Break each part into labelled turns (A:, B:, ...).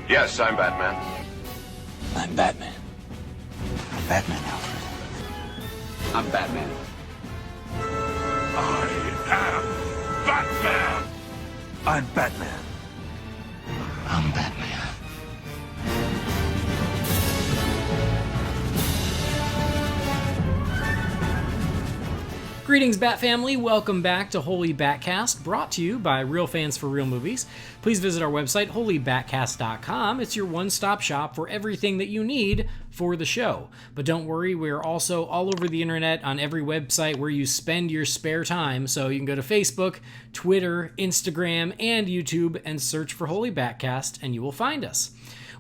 A: Yes, I'm Batman.
B: I'm Batman. I'm Batman, Alfred.
C: I'm Batman.
A: I am Batman.
D: I'm Batman.
B: I'm Batman.
E: Greetings, Bat Family. Welcome back to Holy BatCast, brought to you by Real Fans for Real Movies. Please visit our website, holybatcast.com. It's your one-stop shop for everything that you need for the show. But don't worry, we're also all over the internet on every website where you spend your spare time. So you can go to Facebook, Twitter, Instagram, and YouTube and search for Holy BatCast, and you will find us.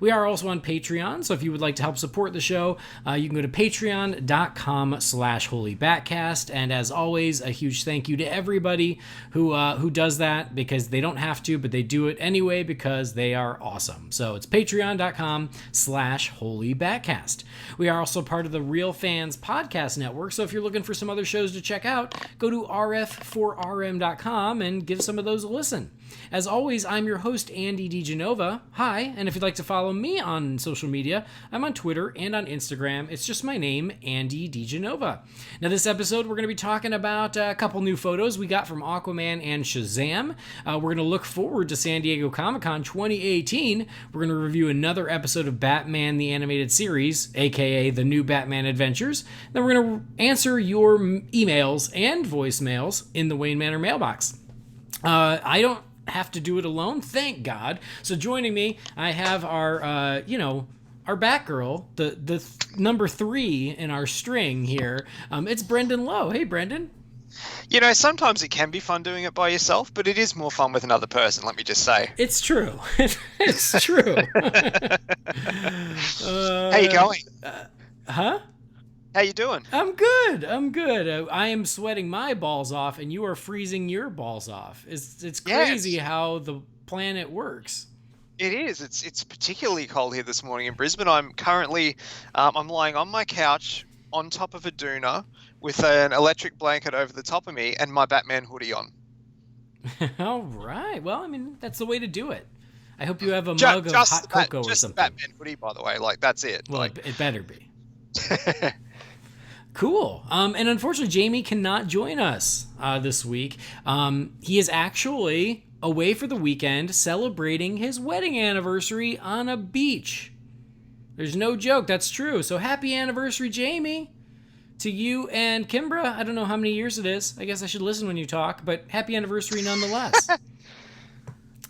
E: We are also on Patreon, so if you would like to help support the show, you can go to patreon.com/holybatcast. And as always, a huge thank you to everybody who does that, because they don't have to, but they do it anyway because they are awesome. So it's patreon.com/holybatcast. We are also part of the Real Fans Podcast Network, so if you're looking for some other shows to check out, go to rf4rm.com and give some of those a listen. As always, I'm your host, Andy DiGenova. Hi, and if you'd like to follow me on social media, I'm on Twitter and on Instagram. It's just my name, Andy DiGenova. Now, this episode, we're going to be talking about a couple new photos we got from Aquaman and Shazam. We're going to look forward to San Diego Comic-Con 2018. We're going to review another episode of Batman the Animated Series, aka The New Batman Adventures. Then we're going to answer your emails and voicemails in the Wayne Manor mailbox. I don't have to do it alone, thank God. So joining me, I have our Batgirl, the number 3 in our string here. It's Brendan Lowe. Hey, Brendan.
F: You know, sometimes it can be fun doing it by yourself, but it is more fun with another person, let me just say.
E: It's true. It's true.
F: How you going?
E: Huh?
F: How you doing?
E: I'm good. I am sweating my balls off, and you are freezing your balls off. It's crazy how the planet works.
F: It is. It's particularly cold here this morning in Brisbane. I'm currently I'm lying on my couch on top of a doona with an electric blanket over the top of me and my Batman hoodie on.
E: All right. Well, I mean, that's the way to do it. I hope you have a mug of hot cocoa or something.
F: Just Batman hoodie, by the way. Like, that's it.
E: Well, it better be. Cool. And unfortunately, Jamie cannot join us this week. He is actually away for the weekend celebrating his wedding anniversary on a beach. There's no joke. That's true. So happy anniversary, Jamie, to you and Kimbra. I don't know how many years it is. I guess I should listen when you talk, but happy anniversary nonetheless.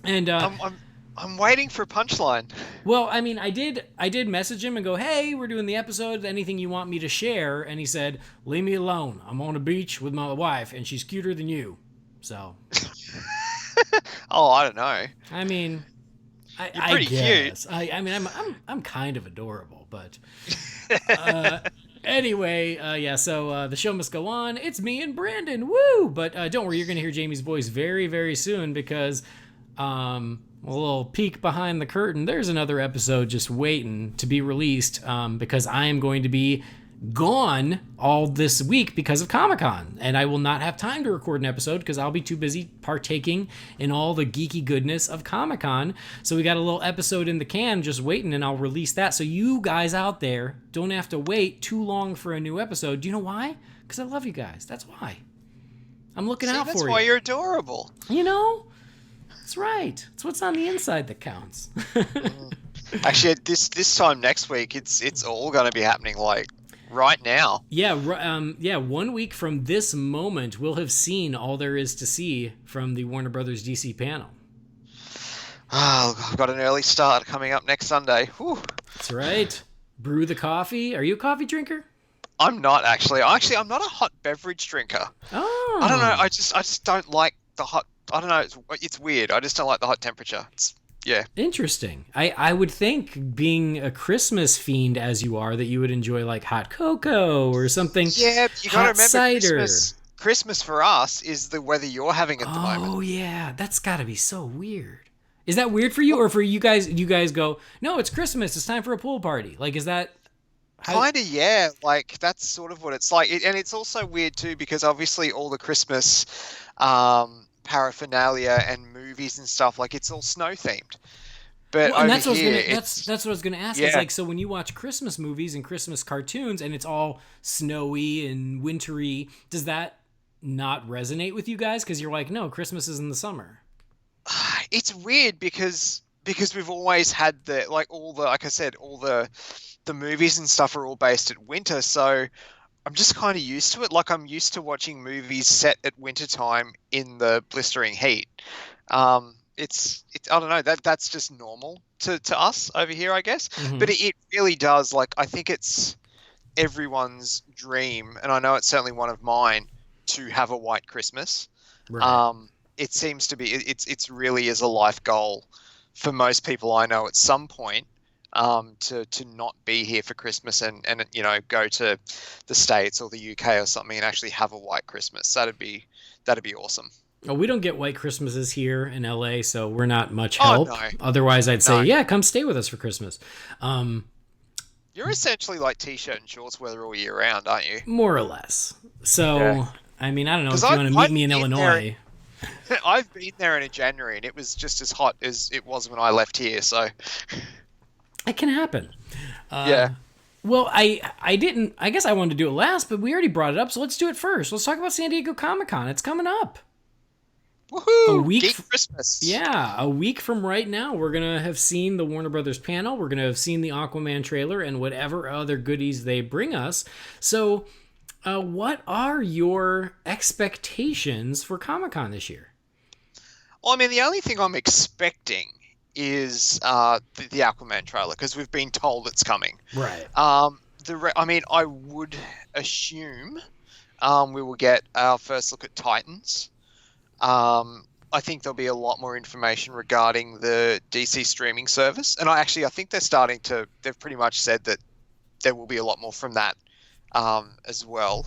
E: And
F: I'm waiting for a punchline.
E: Well, I mean, I did message him and go, hey, we're doing the episode, anything you want me to share? And he said, leave me alone. I'm on a beach with my wife, and she's cuter than you. So.
F: Oh, I don't know.
E: I mean,
F: You're pretty cute.
E: I mean, I'm kind of adorable, but anyway, yeah, so the show must go on. It's me and Brandon, woo! But don't worry, you're going to hear Jamie's voice very, very soon, because a little peek behind the curtain, there's another episode just waiting to be released, because I am going to be gone all this week because of Comic-Con, and I will not have time to record an episode because I'll be too busy partaking in all the geeky goodness of Comic-Con. So we got a little episode in the can just waiting, and I'll release that so you guys out there don't have to wait too long for a new episode. Do you know why? Because I love you guys. That's why. I'm looking out for you.
F: That's why you're adorable.
E: You know? That's right. It's what's on the inside that counts.
F: Actually, this time next week, it's all going to be happening like right now.
E: Yeah, 1 week from this moment, we'll have seen all there is to see from the Warner Brothers DC panel.
F: Oh, I've got an early start coming up next Sunday. Whew.
E: That's right. Brew the coffee. Are you a coffee drinker?
F: I'm not actually. I'm not a hot beverage drinker.
E: Oh.
F: I don't know. I just don't like the hot. I don't know. It's weird. I just don't like the hot temperature. Yeah. Interesting.
E: I would think, being a Christmas fiend as you are, that you would enjoy like hot cocoa or something.
F: Yeah, you got to remember
E: cider.
F: Christmas for us is the weather you're having at the moment.
E: Oh yeah, that's got to be so weird. Is that weird for you, or for you guys? You guys go, no, it's Christmas. It's time for a pool party. Like, is that?
F: Kind of, yeah. Like, that's sort of what it's like. And it's also weird too, because obviously all the Christmas paraphernalia and movies and stuff, like, it's all snow themed. But
E: Well, and
F: over
E: that's what,
F: here,
E: that's what I was gonna ask.
F: Yeah.
E: Is like, so when you watch Christmas movies and Christmas cartoons and it's all snowy and wintry, does that not resonate with you guys? Because you're like, no, Christmas is in the summer.
F: it's weird because we've always had like I said, all the movies and stuff are all based at winter, so I'm just kind of used to it. Like, I'm used to watching movies set at wintertime in the blistering heat. It's I don't know, that's just normal to us over here, I guess.
E: Mhm.
F: But it really does, like, I think it's everyone's dream, and I know it's certainly one of mine, to have a white Christmas.
E: Right.
F: It seems to be it's really is a life goal for most people I know at some point, to not be here for Christmas and go to the States or the UK or something and actually have a white Christmas. That'd be awesome.
E: Oh, we don't get white Christmases here in LA, so we're not much
F: Oh,
E: help.
F: no.
E: Otherwise, I'd say,
F: No.
E: yeah, come stay with us for Christmas.
F: You're essentially like t-shirt and shorts weather all year round, aren't you?
E: More or less. So,
F: Yeah.
E: I mean, I don't know if
F: 'Cause
E: you want to meet
F: I've
E: me in
F: been
E: Illinois.
F: I've been there in January and it was just as hot as it was when I left here. So
E: It can happen.
F: yeah.
E: Well, I guess I wanted to do it last, but we already brought it up, so let's do it first. Let's talk about San Diego Comic-Con. It's coming up.
F: Woohoo!
E: A week
F: Geek
E: f-
F: Christmas.
E: Yeah, a week from right now, we're going to have seen the Warner Brothers panel. We're going to have seen the Aquaman trailer and whatever other goodies they bring us. So, what are your expectations for Comic-Con this year?
F: Well, I mean, the only thing I'm expecting is the Aquaman trailer, because we've been told it's coming.
E: Right.
F: I mean, I would assume we will get our first look at Titans. I think there'll be a lot more information regarding the DC streaming service, and I think they've pretty much said that there will be a lot more from that as well.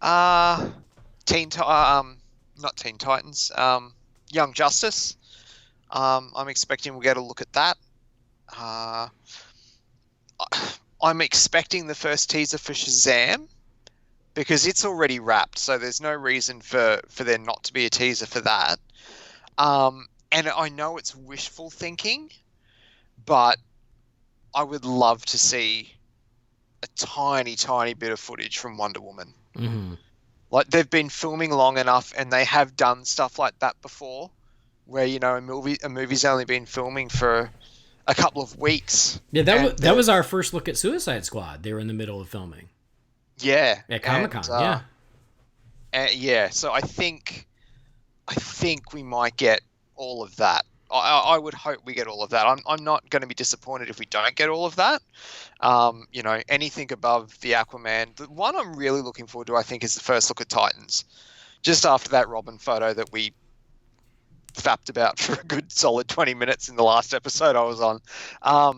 F: Not Teen Titans, Young Justice. I'm expecting we'll get a look at that. I'm expecting the first teaser for Shazam, because it's already wrapped, so there's no reason for there not to be a teaser for that. And I know it's wishful thinking, but I would love to see a tiny, tiny bit of footage from Wonder Woman.
E: Mm-hmm.
F: Like, they've been filming long enough, and they have done stuff like that before, where a movie's only been filming for a couple of weeks.
E: Yeah, that was our first look at Suicide Squad. They were in the middle of filming.
F: Yeah.
E: At Comic-Con,
F: yeah. So I think we might get all of that. I would hope we get all of that. I'm not going to be disappointed if we don't get all of that. Anything above the Aquaman. The one I'm really looking forward to, I think, is the first look at Titans. Just after that Robin photo that we fapped about for a good solid 20 minutes in the last episode I was on. I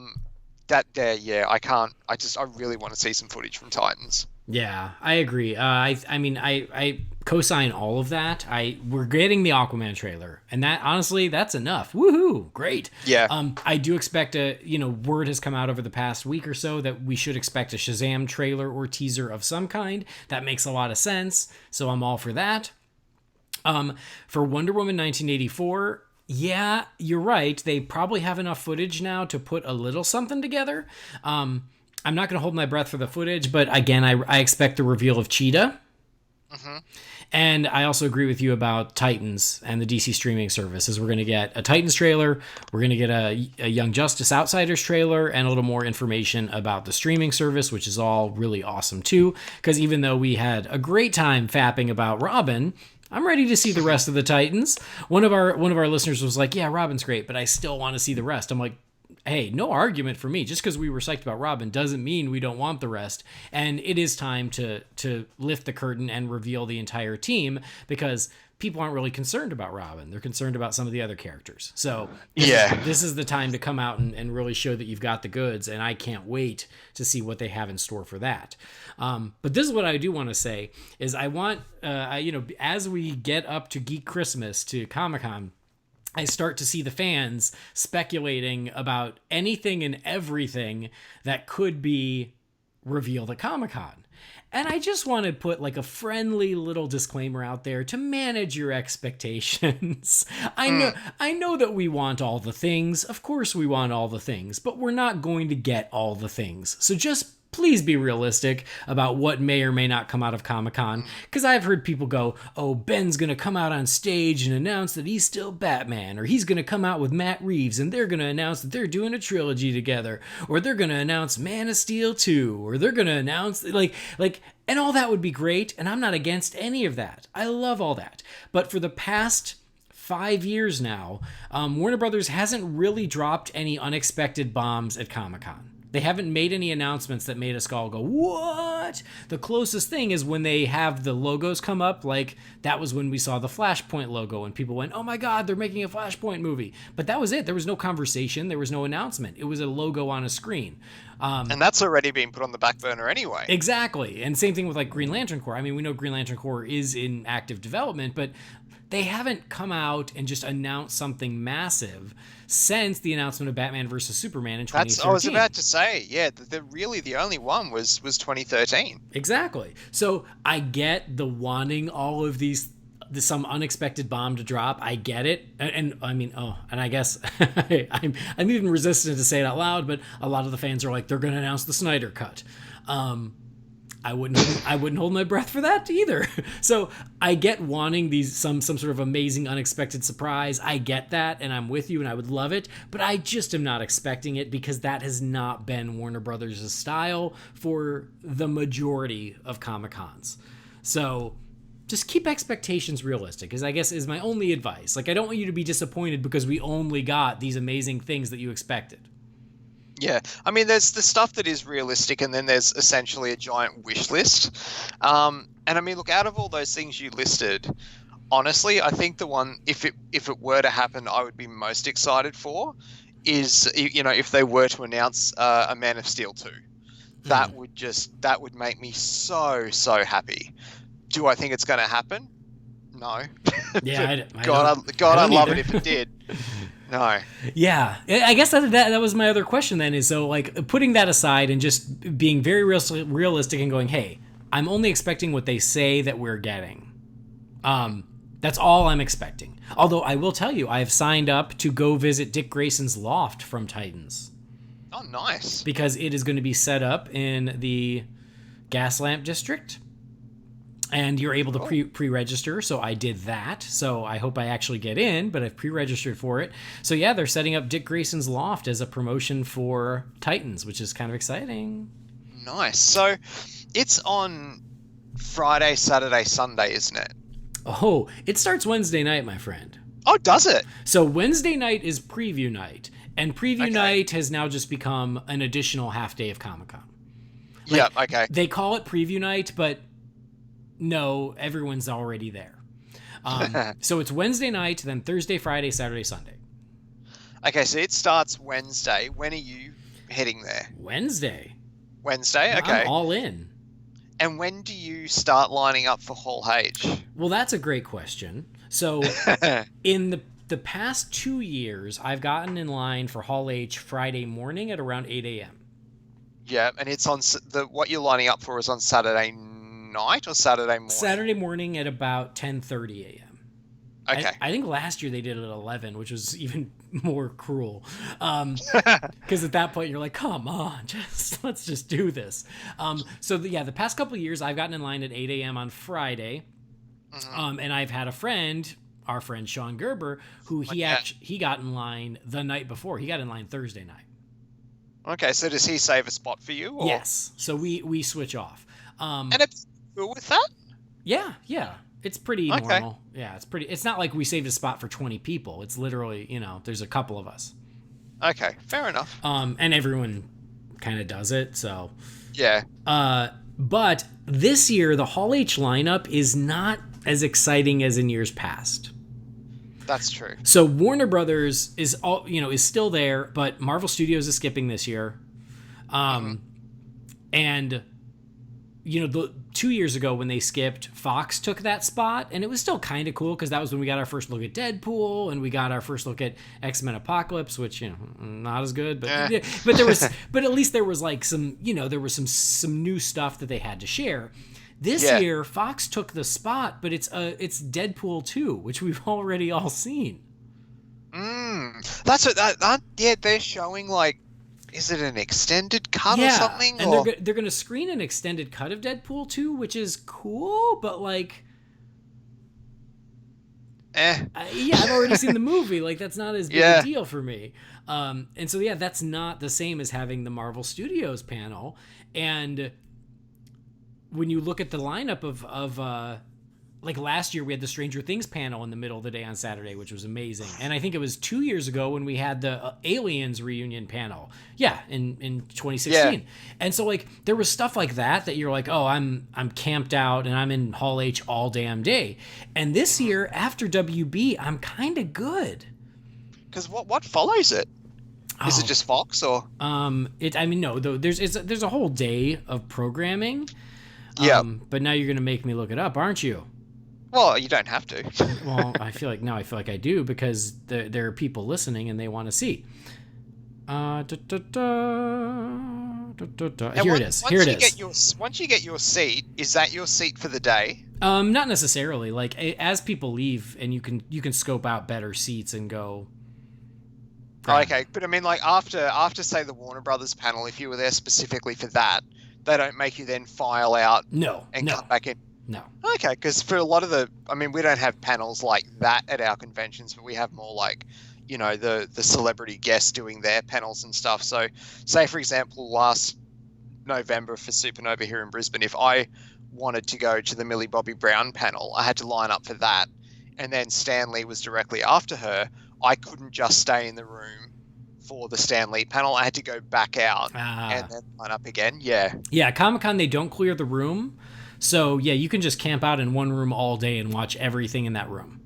F: really want to see some footage from Titans.
E: Yeah, I agree. I co-sign all of that. We're getting the Aquaman trailer, and that, honestly, that's enough. Woohoo! Great.
F: Yeah.
E: I do expect word has come out over the past week or so that we should expect a Shazam trailer or teaser of some kind. That makes a lot of sense, so I'm all for that. For Wonder Woman 1984, yeah, you're right. They probably have enough footage now to put a little something together. I'm not going to hold my breath for the footage, but again, I expect the reveal of Cheetah.
F: Mm-hmm.
E: And I also agree with you about Titans and the DC streaming services. We're going to get a Titans trailer, we're going to get a Young Justice Outsiders trailer, and a little more information about the streaming service, which is all really awesome too. Because even though we had a great time fapping about Robin, I'm ready to see the rest of the Titans. One of our listeners was like, "Yeah, Robin's great, but I still want to see the rest." I'm like, hey, no argument for me. Just because we were psyched about Robin doesn't mean we don't want the rest. And it is time to lift the curtain and reveal the entire team, because people aren't really concerned about Robin. They're concerned about some of the other characters. So this is the time to come out and really show that you've got the goods. And I can't wait to see what they have in store for that. But this is what I do want to say is I want, as we get up to Geek Christmas, to Comic-Con, I start to see the fans speculating about anything and everything that could be revealed at Comic-Con. And I just want to put like a friendly little disclaimer out there to manage your expectations. I know that we want all the things. Of course we want all the things, but we're not going to get all the things. So just please be realistic about what may or may not come out of Comic-Con. Because I've heard people go, oh, Ben's going to come out on stage and announce that he's still Batman. Or he's going to come out with Matt Reeves and they're going to announce that they're doing a trilogy together. Or they're going to announce Man of Steel 2. Or they're going to announce, and all that would be great. And I'm not against any of that. I love all that. But for the past 5 years now, Warner Brothers hasn't really dropped any unexpected bombs at Comic-Con. They haven't made any announcements that made us all go, what? The closest thing is when they have the logos come up, like that was when we saw the Flashpoint logo and people went, oh my God, they're making a Flashpoint movie. But that was it. There was no conversation. There was no announcement. It was a logo on a screen.
F: And that's already been put on the back burner anyway.
E: Exactly. And same thing with like Green Lantern Corps. I mean, we know Green Lantern Corps is in active development, but they haven't come out and just announced something massive since the announcement of Batman vs. Superman in 2013.
F: I was about to say, yeah, the only one was 2013.
E: Exactly. So I get the wanting all of some unexpected bomb to drop. I get it. And I mean, and I guess I'm even resistant to say it out loud, but a lot of the fans are like, they're going to announce the Snyder Cut. I wouldn't hold my breath for that either. So I get wanting some sort of amazing unexpected surprise. I get that, and I'm with you, and I would love it. But I just am not expecting it because that has not been Warner Brothers' style for the majority of Comic-Cons. So just keep expectations realistic, I guess is my only advice. Like, I don't want you to be disappointed because we only got these amazing things that you expected.
F: Yeah, I mean, there's the stuff that is realistic, and then there's essentially a giant wish list. And I mean, look, out of all those things you listed, honestly, I think the one, if it were to happen, I would be most excited for is, if they were to announce a Man of Steel 2. That would make me so happy. Do I think it's going to happen? No.
E: Yeah,
F: I'd love it if it did. No.
E: Yeah, I guess that was my other question then, is so like putting that aside and just being very realistic and going, hey, I'm only expecting what they say that we're getting. That's all I'm expecting. Although I will tell you, I have signed up to go visit Dick Grayson's loft from Titans.
F: Oh, nice.
E: Because it is going to be set up in the Gaslamp district. And you're able to pre-register, so I did that. So I hope I actually get in, but I've pre-registered for it. So yeah, they're setting up Dick Grayson's loft as a promotion for Titans, which is kind of exciting.
F: Nice. So it's on Friday, Saturday, Sunday, isn't it?
E: Oh, it starts Wednesday night, my friend.
F: Oh, does it?
E: So Wednesday night is preview night, and preview night has now just become an additional half day of Comic-Con.
F: Yeah, okay.
E: They call it preview night, but no, everyone's already there. So it's Wednesday night, then Thursday, Friday, Saturday, Sunday.
F: Okay, so it starts Wednesday. When are you heading there?
E: Wednesday.
F: Wednesday? Okay.
E: I'm all in.
F: And when do you start lining up for Hall H?
E: Well, that's a great question. So in the past 2 years, I've gotten in line for Hall H Friday morning at around 8 a.m.
F: Yeah, and it's on what you're lining up for is on Saturday night or Saturday morning? Saturday
E: morning at about 10:30 a.m.
F: Okay.
E: I think last year they did it at 11, which was even more cruel. Because at that point you're like, come on, let's just do this. The past couple of years I've gotten in line at 8 a.m. on Friday. Mm-hmm. And I've had a friend, our friend Sean Gerber, who he got in line the night before. He got in line Thursday night. Okay, so does he save a spot for you? Or? Yes. So we switch off. And it's cool with that? Yeah. It's pretty normal. Yeah, it's not like we saved a spot for 20 people. It's literally, there's a couple of us. Okay, fair enough. And everyone kind of does it, so. Yeah. But this year, the Hall H lineup is not as exciting as in years past. That's true. So Warner Brothers is still there, but Marvel Studios is skipping this year. And the 2 years ago when they skipped, Fox took that spot, and it was still kind of cool because that was when we got our first look at Deadpool and we got our first look at X-Men Apocalypse, which not as good, but there was, but at least there was like some, there was some new stuff that they had to share. This year, Fox took the spot, but it's Deadpool 2, which we've already all seen.
F: That's what. They're showing like. Is it an extended cut or something?
E: And they're going to screen an extended cut of Deadpool 2, which is cool, but like... I've already seen the movie. Like, that's not as big a deal for me. And so, that's not the same as having the Marvel Studios panel. And when you look at the lineup of like last year we had the Stranger Things panel in the middle of the day on Saturday, which was amazing. And I think it was 2 years ago when we had the Aliens reunion panel. In 2016. Yeah. And so like there was stuff like that you're like, oh, I'm camped out and I'm in Hall H all damn day. And this year after WB, I'm kind of good.
F: Because what follows it? Is it just Fox or?
E: No, though there's a whole day of programming. But now you're going to make me look it up, aren't you?
F: Well, you don't have to.
E: Well, I feel like I do because there are people listening and they want to see. Here it is.
F: Once you get your seat, is that your seat for the day?
E: Not necessarily. Like as people leave, and you can scope out better seats and go.
F: Okay, but I mean, like after say the Warner Brothers panel, if you were there specifically for that, they don't make you then file out. And come back in.
E: No.
F: Okay, because for a lot of we don't have panels like that at our conventions, but we have more like, the celebrity guests doing their panels and stuff. So, say for example, last November for Supernova here in Brisbane, if I wanted to go to the Millie Bobby Brown panel, I had to line up for that. And then Stan Lee was directly after her. I couldn't just stay in the room for the Stan Lee panel. I had to go back out and then line up again. Yeah,
E: Comic-Con, they don't clear the room. So, you can just camp out in one room all day and watch everything in that room.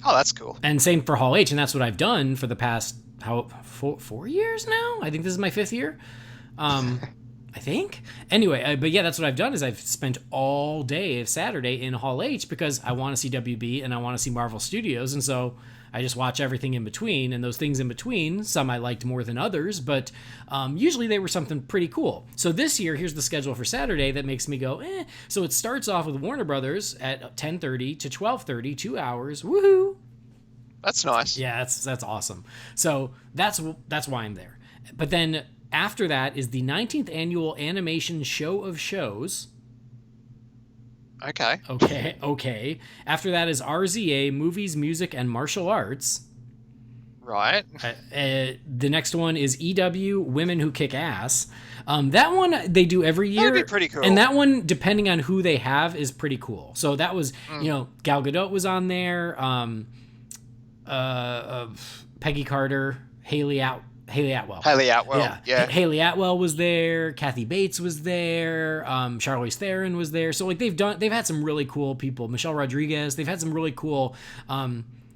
F: Oh, that's cool.
E: And same for Hall H, and that's what I've done for the past, 4 years now? I think this is my 5th year. I think. Anyway, but that's what I've done is I've spent all day of Saturday in Hall H because I want to see WB and I want to see Marvel Studios, and so I just watch everything in between, and those things in between, some I liked more than others, but usually they were something pretty cool. So this year, here's the schedule for Saturday that makes me go, eh. So it starts off with Warner Brothers at 10:30 to 12:30, 2 hours. Woohoo!
F: That's nice.
E: Yeah, that's awesome. So that's why I'm there. But then after that is the 19th annual Animation Show of Shows. Okay. After that is RZA, Movies, Music, and Martial Arts.
F: Right.
E: The next one is EW, Women Who Kick Ass. That one they do every year.
F: That'd be pretty cool.
E: And that one, depending on who they have, is pretty cool. So that was, Gal Gadot was on there. Peggy Carter, Haley Atwell.
F: Yeah.
E: Haley Atwell was there. Kathy Bates was there. Charlize Theron was there. So like they've had some really cool people. Michelle Rodriguez. They've had some really cool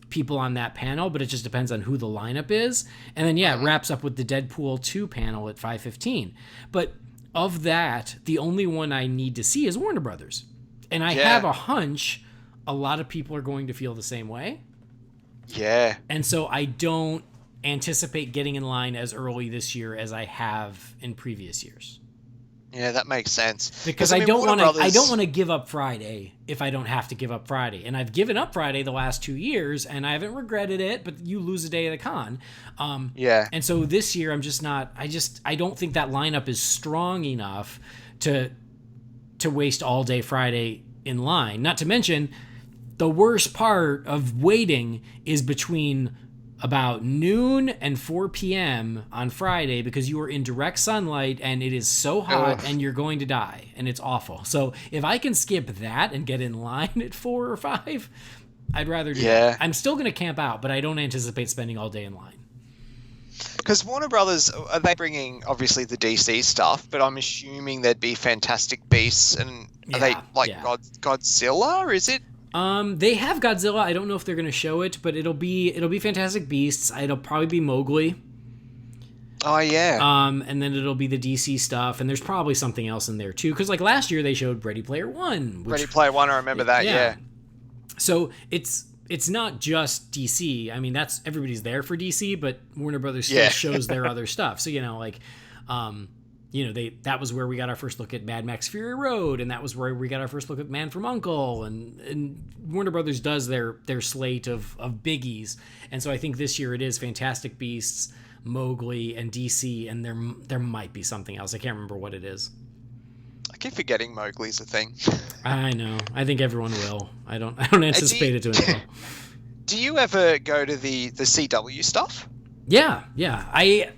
E: people on that panel, but it just depends on who the lineup is. And then it wraps up with the Deadpool 2 panel at 5:15. But of that, the only one I need to see is Warner Brothers. And I have a hunch a lot of people are going to feel the same way.
F: Yeah.
E: And so I don't anticipate getting in line as early this year as I have in previous years.
F: Yeah, that makes sense.
E: Because I don't want to give up Friday if I don't have to give up Friday. And I've given up Friday the last 2 years and I haven't regretted it, but you lose a day of the con. And so this year I'm just not, I don't think that lineup is strong enough to waste all day Friday in line. Not to mention the worst part of waiting is between about noon and 4 p.m. on Friday because you are in direct sunlight and it is so hot and you're going to die and it's awful. So if I can skip that and get in line at 4 or 5, I'd rather do that. I'm still going to camp out, but I don't anticipate spending all day in line.
F: Because Warner Brothers, are they bringing obviously the DC stuff, but I'm assuming there'd be Fantastic Beasts and are they like Godzilla? Is it?
E: They have Godzilla. I don't know if they're going to show it, but it'll be Fantastic Beasts. It'll probably be Mowgli.
F: Oh, yeah.
E: And then it'll be the DC stuff, and there's probably something else in there too. Because like last year they showed Ready Player One.
F: Ready Player One, I remember that. Yeah.
E: So it's not just DC. I mean, that's everybody's there for DC, but Warner Brothers still shows their other stuff. So that was where we got our first look at Mad Max Fury Road, and that was where we got our first look at Man from U.N.C.L.E. and Warner Brothers does their slate of biggies. And so I think this year it is Fantastic Beasts, Mowgli, and DC, and there might be something else. I can't remember what it is.
F: I keep forgetting Mowgli's a thing.
E: I know. I think everyone will. I don't anticipate it doing well.
F: Do you ever go to the CW stuff?
E: Yeah. I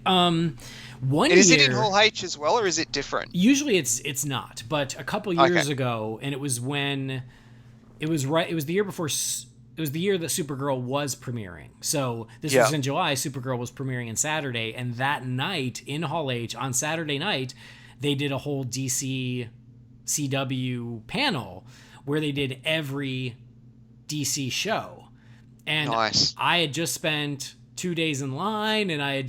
F: Is it in Hall H as well, or is it different?
E: Usually it's not, but a couple years ago, and it was when it was the year before. It was the year that Supergirl was premiering. So this was in July. Supergirl was premiering on Saturday, and that night in Hall H on Saturday night, they did a whole DC CW panel where they did every DC show. And
F: nice.
E: I had just spent 2 days in line, and I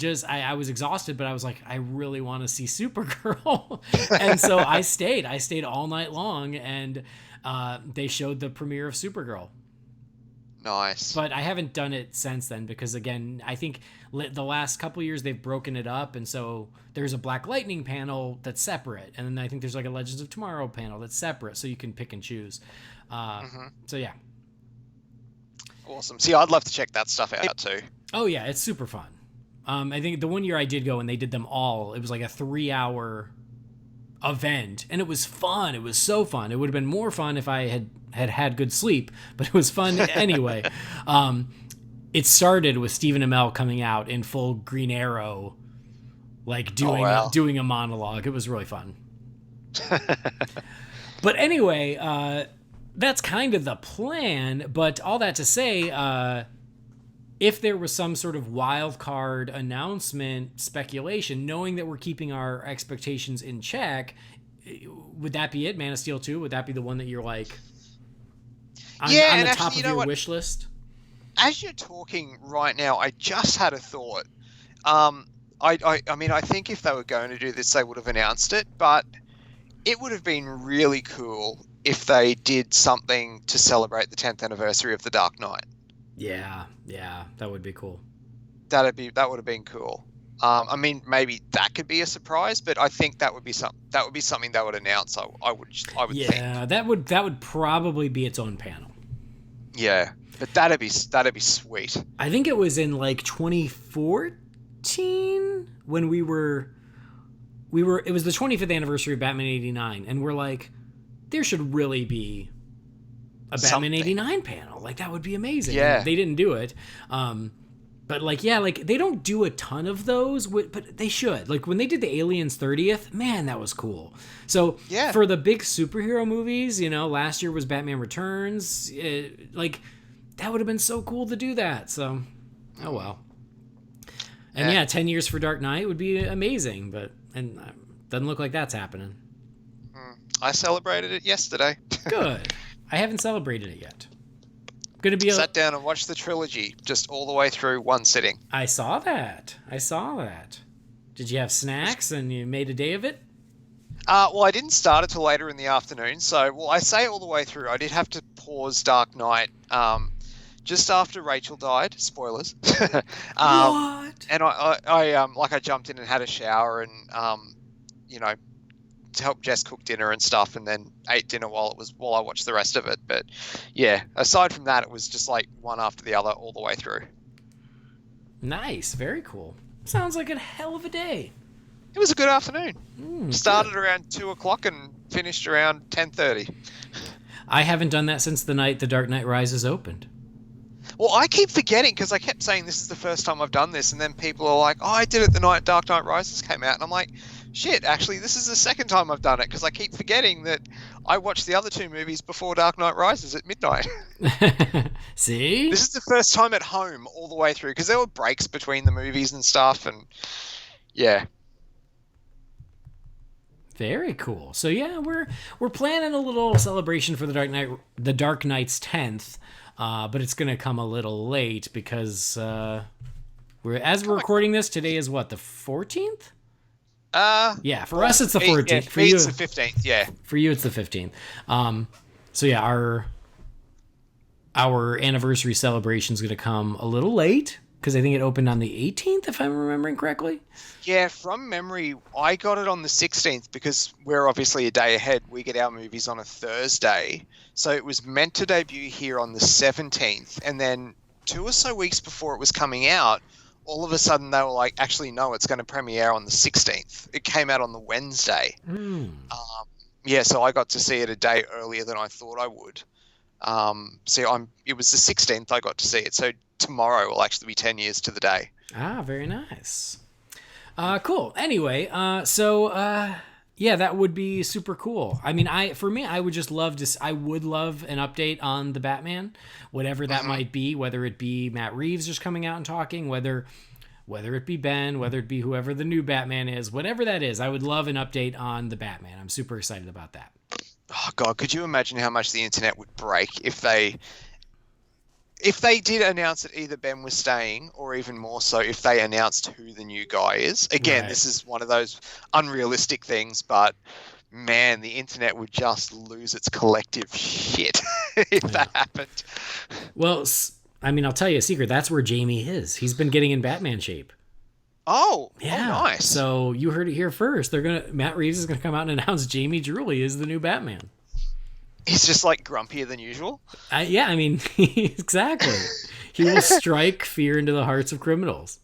E: was exhausted, but I was like, I really want to see Supergirl. And so I stayed all night long, and they showed the premiere of Supergirl.
F: Nice.
E: But I haven't done it since then because, again, I think the last couple years they've broken it up, and so there's a Black Lightning panel that's separate, and then I think there's like a Legends of Tomorrow panel that's separate, so you can pick and choose. So yeah.
F: Awesome. See, I'd love to check that stuff out too.
E: Oh yeah, it's super fun. I think the one year I did go and they did them all, it was like a 3-hour event, and it was fun. It was so fun. It would have been more fun if I had good sleep, but it was fun anyway. It started with Stephen Amell coming out in full Green Arrow, like doing a monologue. It was really fun. But anyway, that's kind of the plan. But all that to say, if there was some sort of wild card announcement speculation, knowing that we're keeping our expectations in check, would that be it? Man of Steel 2? Would that be the one that you're like on the top of your wish list?
F: As you're talking right now, I just had a thought. I mean, I think if they were going to do this, they would have announced it, but it would have been really cool if they did something to celebrate the 10th anniversary of The Dark Knight.
E: Yeah, that would be cool.
F: That would have been cool. I mean, maybe that could be a surprise, but I think that would be something they would announce. I would think.
E: Yeah, that would probably be its own panel.
F: Yeah, but that'd be sweet.
E: I think it was in like 2014 when we were. It was the 25th anniversary of Batman '89, and we're like, there should really be a Batman '89 panel. Like, that would be amazing.
F: Yeah.
E: And they didn't do it. But they don't do a ton of those, but they should. Like when they did the Aliens 30th, man, that was cool. So for the big superhero movies, last year was Batman Returns. That would have been so cool to do that. So, oh well. And 10 years for Dark Knight would be amazing, but doesn't look like that's happening.
F: I celebrated it yesterday.
E: Good. I haven't celebrated it yet.
F: Sat down and watched the trilogy just all the way through one sitting.
E: I saw that. Did you have snacks and you made a day of it?
F: Well, I didn't start it till later in the afternoon. So, I say all the way through. I did have to pause Dark Knight just after Rachel died. Spoilers.
E: What?
F: And I jumped in and had a shower and to help Jess cook dinner and stuff, and then ate dinner while I watched the rest of it. But yeah, aside from that, it was just like one after the other all the way through. Nice,
E: very cool. Sounds like a hell of a day.
F: It was a good afternoon. Started around 2:00 and finished around 10:30.
E: I haven't done that since the night The Dark Knight Rises opened.
F: Well, I keep forgetting because I kept saying this is the first time I've done this, and then people are like, "Oh, I did it the night Dark Knight Rises came out," and I'm like, shit, actually, this is the second time I've done it because I keep forgetting that I watched the other two movies before Dark Knight Rises at midnight.
E: See?
F: This is the first time at home all the way through because there were breaks between the movies and stuff, and yeah.
E: Very cool. So yeah, we're planning a little celebration for the Dark Knight's 10th, but it's gonna come a little late because As we're recording this, today is what, the 14th? Yeah, for us it's the 14th.
F: Yeah,
E: for you,
F: it's the 15th. Yeah.
E: For you, it's the 15th. So yeah, our anniversary celebration is going to come a little late because I think it opened on the 18th, if I'm remembering correctly.
F: Yeah, from memory, I got it on the 16th because we're obviously a day ahead. We get our movies on a Thursday. So it was meant to debut here on the 17th. And then 2 or so weeks before it was coming out, all of a sudden they were like, actually, no, it's going to premiere on the 16th. It came out on the Wednesday. Yeah, so I got to see it a day earlier than I thought I would. It was the 16th I got to see it. So tomorrow will actually be 10 years to the day.
E: Ah, very nice. Cool. Anyway, yeah, that would be super cool. I mean, I would just love I would love an update on the Batman, whatever that might be, whether it be Matt Reeves just coming out and talking, whether it be Ben, whether it be whoever the new Batman is, whatever that is, I would love an update on the Batman. I'm super excited about that.
F: Oh God, could you imagine how much the internet would break if they did announce that either Ben was staying, or even more so, if they announced who the new guy is? Again, This is one of those unrealistic things, but man, the internet would just lose its collective shit if that happened.
E: Well, I mean, I'll tell you a secret. That's where Jamie is. He's been getting in Batman shape.
F: Oh,
E: yeah.
F: Oh, nice.
E: So you heard it here first. Matt Reeves is gonna come out and announce Jamie Drewley is the new Batman.
F: He's just like grumpier than usual.
E: Yeah, I mean, exactly. He will strike fear into the hearts of criminals.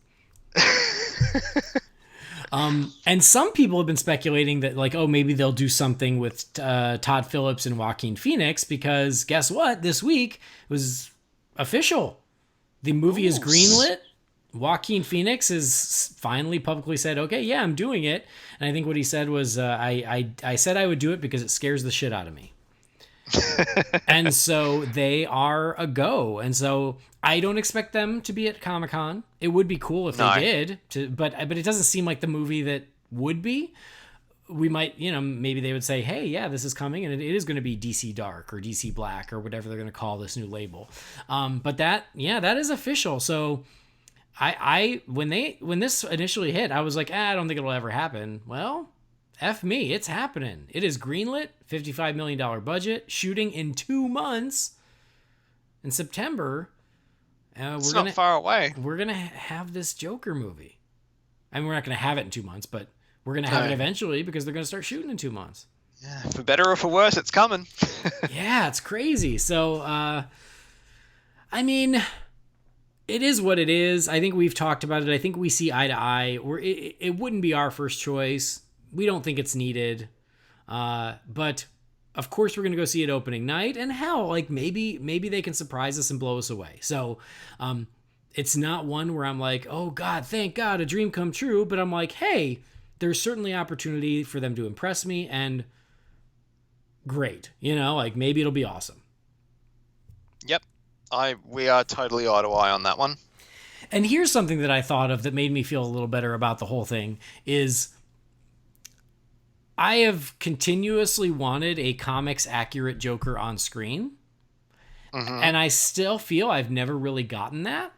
E: And some people have been speculating that, like, oh, maybe they'll do something with Todd Phillips and Joaquin Phoenix, because guess what? This week was official. The movie is greenlit. Joaquin Phoenix has finally publicly said, okay, yeah, I'm doing it. And I think what he said was, I said I would do it because it scares the shit out of me. And so they are a go. And so I don't expect them to be at Comic-Con. It would be cool if they did, but it doesn't seem like the movie that would be. We might, maybe they would say, hey, yeah, this is coming, and it is going to be DC Dark or DC Black or whatever they're going to call this new label. But that is official. So I when this initially hit, I was like, I don't think it'll ever happen. Well, F me, it's happening. It is greenlit, $55 million budget, shooting in 2 months in September.
F: It's not far away.
E: We're going to have this Joker movie. I mean, we're not going to have it in 2 months, but we're going to have it eventually because they're going to start shooting in 2 months.
F: Yeah, for better or for worse, it's coming.
E: Yeah, it's crazy. So, I mean, it is what it is. I think we've talked about it. I think we see eye to eye. It wouldn't be our first choice. We don't think it's needed. But of course we're going to go see it opening night, and hell, like maybe they can surprise us and blow us away. So, it's not one where I'm like, oh God, thank God, a dream come true. But I'm like, hey, there's certainly opportunity for them to impress me, and great, like maybe it'll be awesome.
F: Yep. We are totally eye to eye on that one.
E: And here's something that I thought of that made me feel a little better about the whole thing is I have continuously wanted a comics accurate Joker on screen. Mm-hmm. And I still feel I've never really gotten that.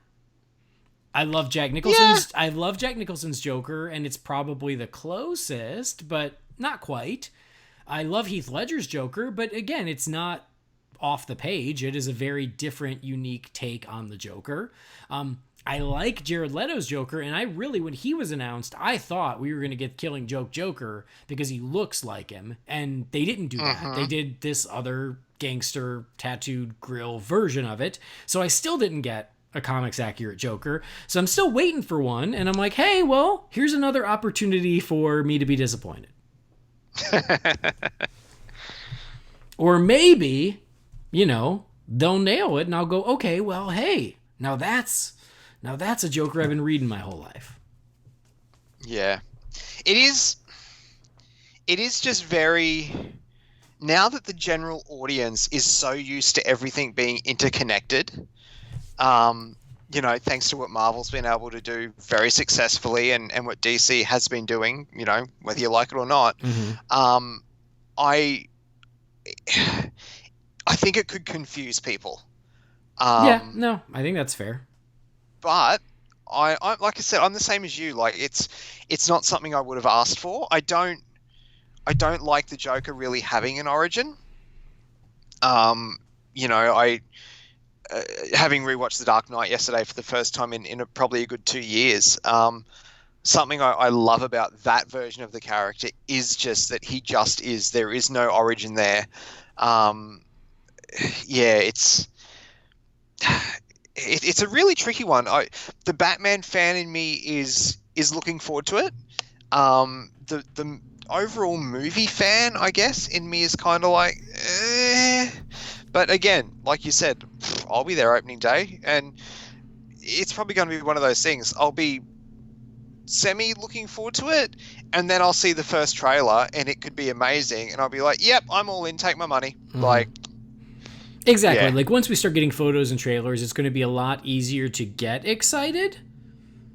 E: I love Jack Nicholson's I love Jack Nicholson's Joker, and it's probably the closest, but not quite. I love Heath Ledger's Joker, but again, it's not off the page. It is a very different, unique take on the Joker. I like Jared Leto's Joker, and I really, when he was announced, I thought we were going to get Killing Joke Joker because he looks like him, and they didn't do that. They did this other gangster tattooed grill version of it, so I still didn't get a comics accurate Joker. So I'm still waiting for one, and I'm like, hey, well, here's another opportunity for me to be disappointed. Or maybe, they'll nail it, and I'll go, okay, well, hey, now that's a Joker I've been reading my whole life.
F: Yeah. It is just very... Now that the general audience is so used to everything being interconnected, thanks to what Marvel's been able to do very successfully and what DC has been doing, whether you like it or not, I think it could confuse people.
E: I think that's fair.
F: But I like I said, I'm the same as you. Like it's not something I would have asked for. I don't like the Joker really having an origin. I having rewatched The Dark Knight yesterday for the first time in probably a good 2 years. Something I love about that version of the character is just that he just is. There is no origin there. It's a really tricky one. The Batman fan in me is looking forward to it. The overall movie fan, I guess, in me is kind of like, But again, like you said, I'll be there opening day, and it's probably going to be one of those things. I'll be semi looking forward to it, and then I'll see the first trailer, and it could be amazing, and I'll be like, "Yep, I'm all in. Take my money." Like,
E: exactly.
F: Yeah.
E: Like once we start getting photos and trailers, it's going to be a lot easier to get excited.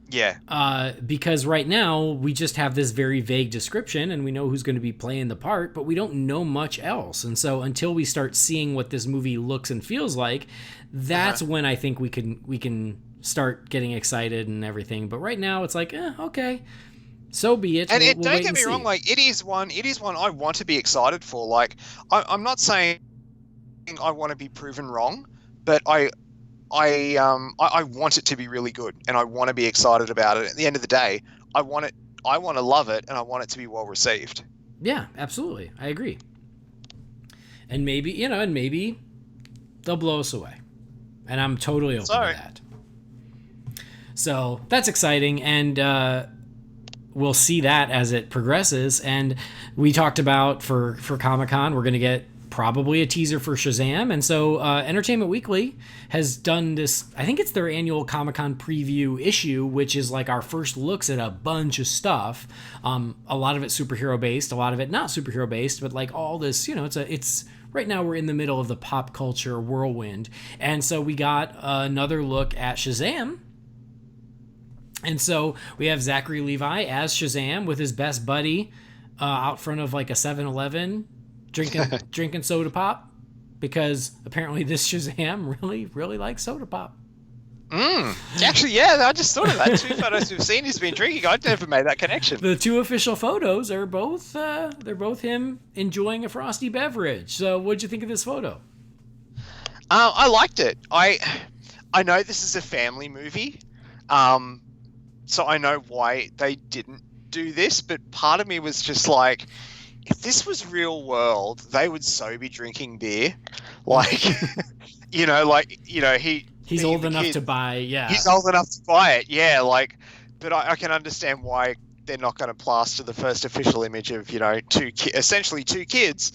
F: Yeah.
E: Because right now we just have this very vague description and we know who's going to be playing the part, but we don't know much else. And so until we start seeing what this movie looks and feels like, that's when I think we can start getting excited and everything. But right now it's like, okay, so be it.
F: And
E: we'll
F: don't
E: wait
F: get
E: and
F: me
E: see.
F: wrong, like it is one I want to be excited for. Like I'm not saying I want to be proven wrong, but I want it to be really good, and I want to be excited about it. At the end of the day, I want to love it, and I want it to be well received.
E: Yeah, absolutely. I agree. And maybe they'll blow us away. And I'm totally open to that. So that's exciting, and we'll see that as it progresses. And we talked about for Comic-Con, we're going to get probably a teaser for Shazam. And so Entertainment Weekly has done this, I think it's their annual Comic-Con preview issue, which is like our first looks at a bunch of stuff. A lot of it superhero based, a lot of it not superhero based, but like all this, it's right now we're in the middle of the pop culture whirlwind. And so we got another look at Shazam. And so we have Zachary Levi as Shazam with his best buddy out front of like a 7-Eleven drinking soda pop, because apparently this Shazam really likes soda pop.
F: Actually, yeah, I just thought of that. 2 photos we've seen he's been drinking. I'd never made that connection.
E: The 2 official photos are both they're both him enjoying a frosty beverage. So what'd you think of this photo?
F: I liked it. I know this is a family movie, so I know why they didn't do this, but part of me was just like, if this was real world, they would so be drinking beer. Like, he's
E: old enough to buy, yeah.
F: He's old enough to buy it, yeah. Like, but I can understand why they're not going to plaster the first official image of, essentially 2 kids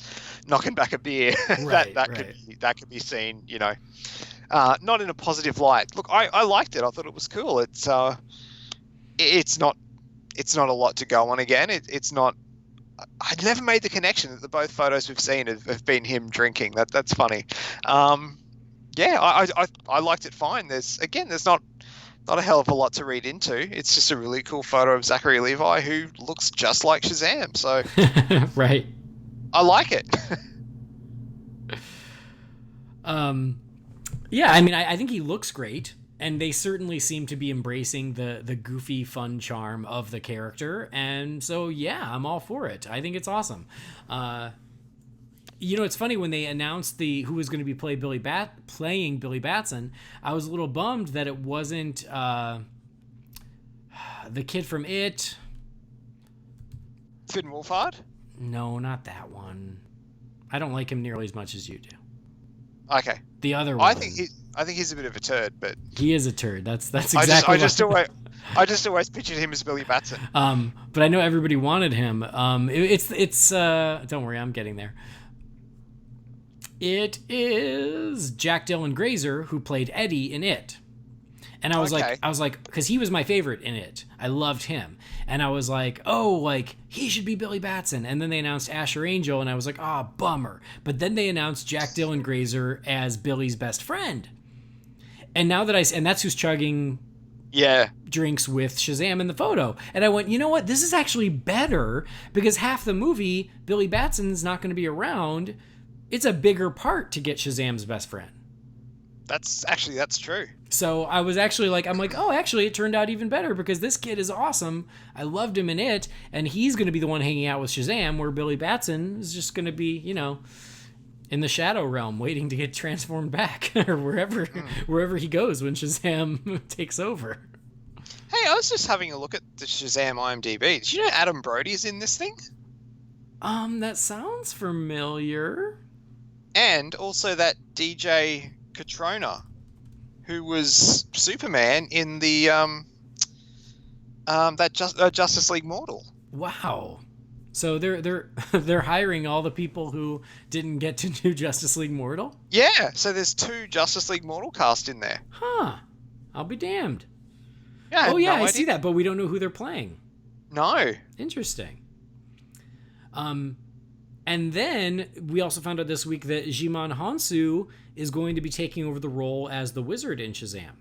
F: knocking back a beer.
E: Right,
F: that could be seen, not in a positive light. Look, I liked it. I thought it was cool. It's not a lot to go on again. It's not. I'd never made the connection that the both photos we've seen have been him drinking. That's funny. I liked it fine. There's not a hell of a lot to read into. It's just a really cool photo of Zachary Levi who looks just like Shazam. So
E: right.
F: I like it.
E: Yeah, I mean, I think he looks great. And they certainly seem to be embracing the goofy, fun charm of the character. And so, yeah, I'm all for it. I think it's awesome. It's funny, when they announced who was going to be playing Billy Batson, I was a little bummed that it wasn't the kid from It.
F: Finn Wolfhard?
E: No, not that one. I don't like him nearly as much as you do.
F: Okay.
E: The other one.
F: I think he's a bit of a turd, but
E: he is a turd. That's exactly.
F: I just always pictured him as Billy Batson.
E: But I know everybody wanted him. It's don't worry, I'm getting there. It is Jack Dylan Grazer who played Eddie in It. And I was like, because he was my favorite in It. I loved him. And I was like, he should be Billy Batson. And then they announced Asher Angel, and I was like, bummer. But then they announced Jack Dylan Grazer as Billy's best friend. And now that and that's who's chugging drinks with Shazam in the photo. And I went, you know what? This is actually better, because half the movie, Billy Batson's not going to be around. It's a bigger part to get Shazam's best friend.
F: That's true.
E: So I was actually like, I'm like, oh, actually, it turned out even better because this kid is awesome. I loved him in it, and he's going to be the one hanging out with Shazam, where Billy Batson is just going to be, in the Shadow Realm, waiting to get transformed back, or wherever he goes when Shazam takes over.
F: Hey, I was just having a look at the Shazam IMDb. Did you know Adam Brody's in this thing?
E: That sounds familiar.
F: And also that DJ Katrona, who was Superman in the Justice League Mortal.
E: Wow. So they're hiring all the people who didn't get to do Justice League Mortal?
F: Yeah, so there's 2 Justice League Mortal cast in there.
E: Huh. I'll be damned.
F: Yeah,
E: I see that, but we don't know who they're playing.
F: No.
E: Interesting. And then we also found out this week that Djimon Hounsou is going to be taking over the role as the Wizard in Shazam.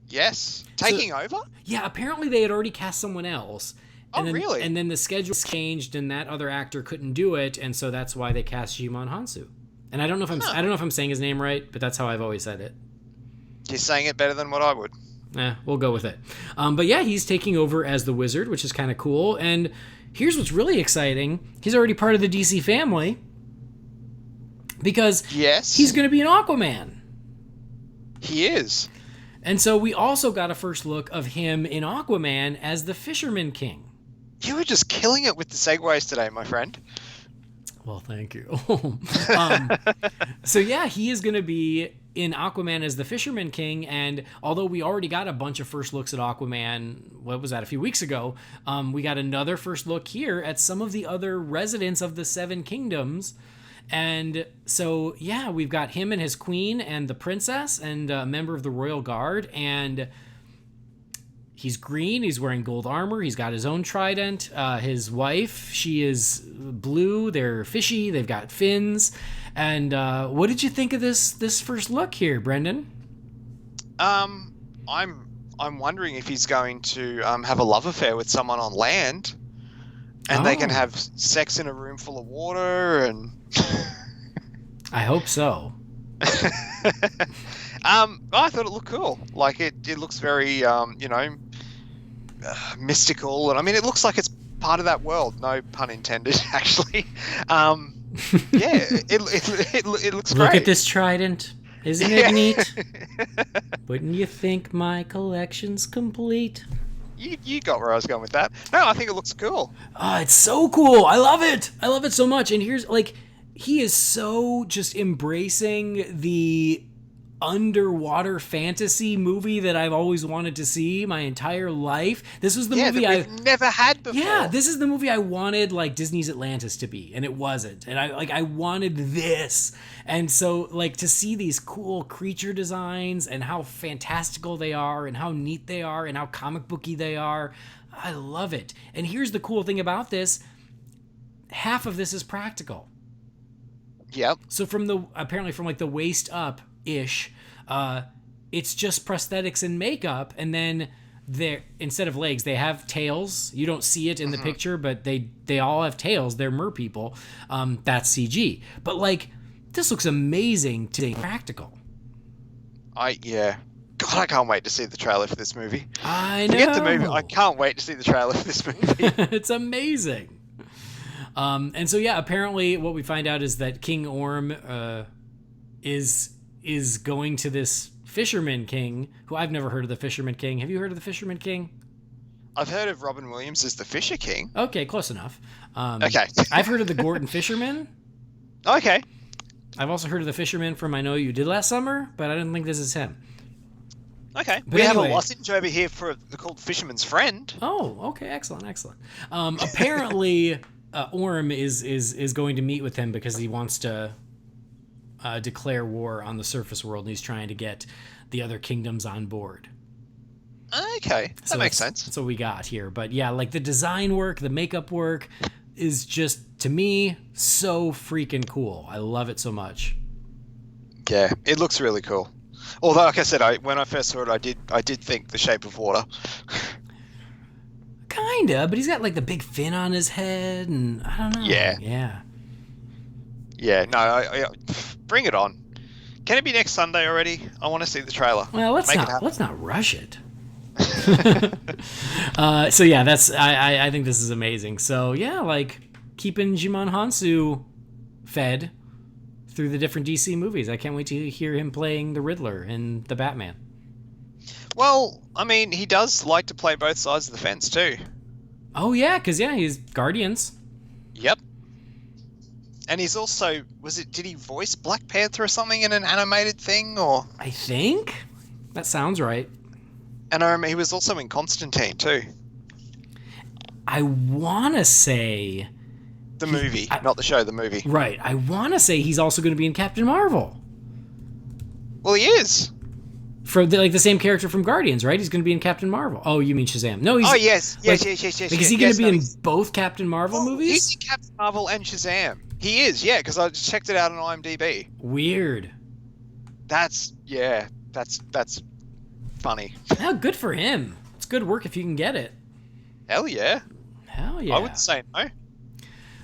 F: Yes. Taking over?
E: Yeah, apparently they had already cast someone else. And
F: really?
E: And then the schedule changed, and that other actor couldn't do it, and so that's why they cast Djimon Hounsou. And I don't know if I'm saying his name right, but that's how I've always said it.
F: You're saying it better than what I would.
E: We'll go with it. But yeah, he's taking over as the Wizard, which is kind of cool. And here's what's really exciting. He's already part of the DC family because he's going to be an Aquaman.
F: He is.
E: And so we also got a first look of him in Aquaman as the Fisherman King.
F: You were just killing it with the segues today, my friend.
E: Well, thank you. So yeah, he is going to be in Aquaman as the Fisherman King, and although we already got a bunch of first looks at Aquaman, what was that, a few weeks ago, we got another first look here at some of the other residents of the Seven Kingdoms. And so, yeah, we've got him and his queen and the princess and a member of the royal guard, and he's green, he's wearing gold armor, he's got his own trident. His wife, she is blue, they're fishy, they've got fins. And what did you think of this first look here, Brendan?
F: I'm wondering if he's going to have a love affair with someone on land, and they can have sex in a room full of water, and
E: I hope so.
F: I thought it looked cool. Like it looks very mystical, and I mean it looks like it's part of that world. No pun intended, actually. Yeah, it looks great.
E: Look at this trident. Isn't it neat? Wouldn't you think my collection's complete?
F: You got where I was going with that. No, I think it looks cool.
E: Oh, it's so cool. I love it. I love it so much. And here's, like, he is so just embracing the underwater fantasy movie that I've always wanted to see my entire life. This was the movie
F: I've never had before.
E: Yeah, this is the movie I wanted like Disney's Atlantis to be, and it wasn't. And I wanted this. And so like to see these cool creature designs and how fantastical they are and how neat they are and how comic booky they are, I love it. And here's the cool thing about this. Half of this is practical.
F: Yep.
E: So apparently from like the waist up ish, it's just prosthetics and makeup, and then instead of legs they have tails. You don't see it in the picture, but they all have tails. They're mer people. That's CG, but like this looks amazing to be practical. God,
F: I can't wait to see the trailer for this movie.
E: I know.
F: Forget the movie. I can't wait to see the trailer for this movie.
E: It's amazing. And so yeah, apparently what we find out is that King Orm is going to this Fisherman King, who I've never heard of the Fisherman King. Have you heard of the Fisherman King?
F: I've heard of Robin Williams as the Fisher King.
E: Okay, close enough.
F: Okay.
E: I've heard of the Gordon Fisherman.
F: Okay.
E: I've also heard of the Fisherman from I Know You Did Last Summer, but I don't think this is him.
F: Okay.
E: But
F: we
E: anyway,
F: have a lozenge over here called Fisherman's Friend.
E: Oh, okay, excellent. Apparently, Orm is going to meet with him because he wants to declare war on the surface world, and he's trying to get the other kingdoms on board.
F: Okay, that makes sense.
E: That's what we got here. But yeah, like the design work, the makeup work is just, to me, so freaking cool. I love it so much.
F: Yeah, it looks really cool. Although, like I said, when I first saw it, I did think The Shape of Water.
E: Kinda, but he's got like the big fin on his head, and I don't know.
F: Yeah. No, bring it on. Can it be next Sunday already? I want to see the trailer.
E: Well, let's not rush it. So yeah, I think this is amazing. So yeah, like keeping Jimon Hansu fed through the different DC movies. I can't wait to hear him playing the Riddler in the Batman.
F: Well, I mean, he does like to play both sides of the fence too.
E: Oh yeah, because he's Guardians.
F: Yep. And he's also, did he voice Black Panther or something in an animated thing, or?
E: I think that sounds right.
F: And I remember he was also in Constantine too.
E: I want to say
F: the movie, not the show, the movie.
E: Right. I want to say he's also going to be in Captain Marvel.
F: Well, he is.
E: For the same character from Guardians, right? He's going to be in Captain Marvel. Oh, you mean Shazam? No, he's.
F: Oh yes. Like, yes.
E: Like, is he going to be in both Captain Marvel movies?
F: He's in Captain Marvel and Shazam. He is, yeah, because I just checked it out on IMDb.
E: Weird.
F: That's funny.
E: Yeah, good for him. It's good work if you can get it.
F: Hell yeah.
E: Hell yeah.
F: I wouldn't say no.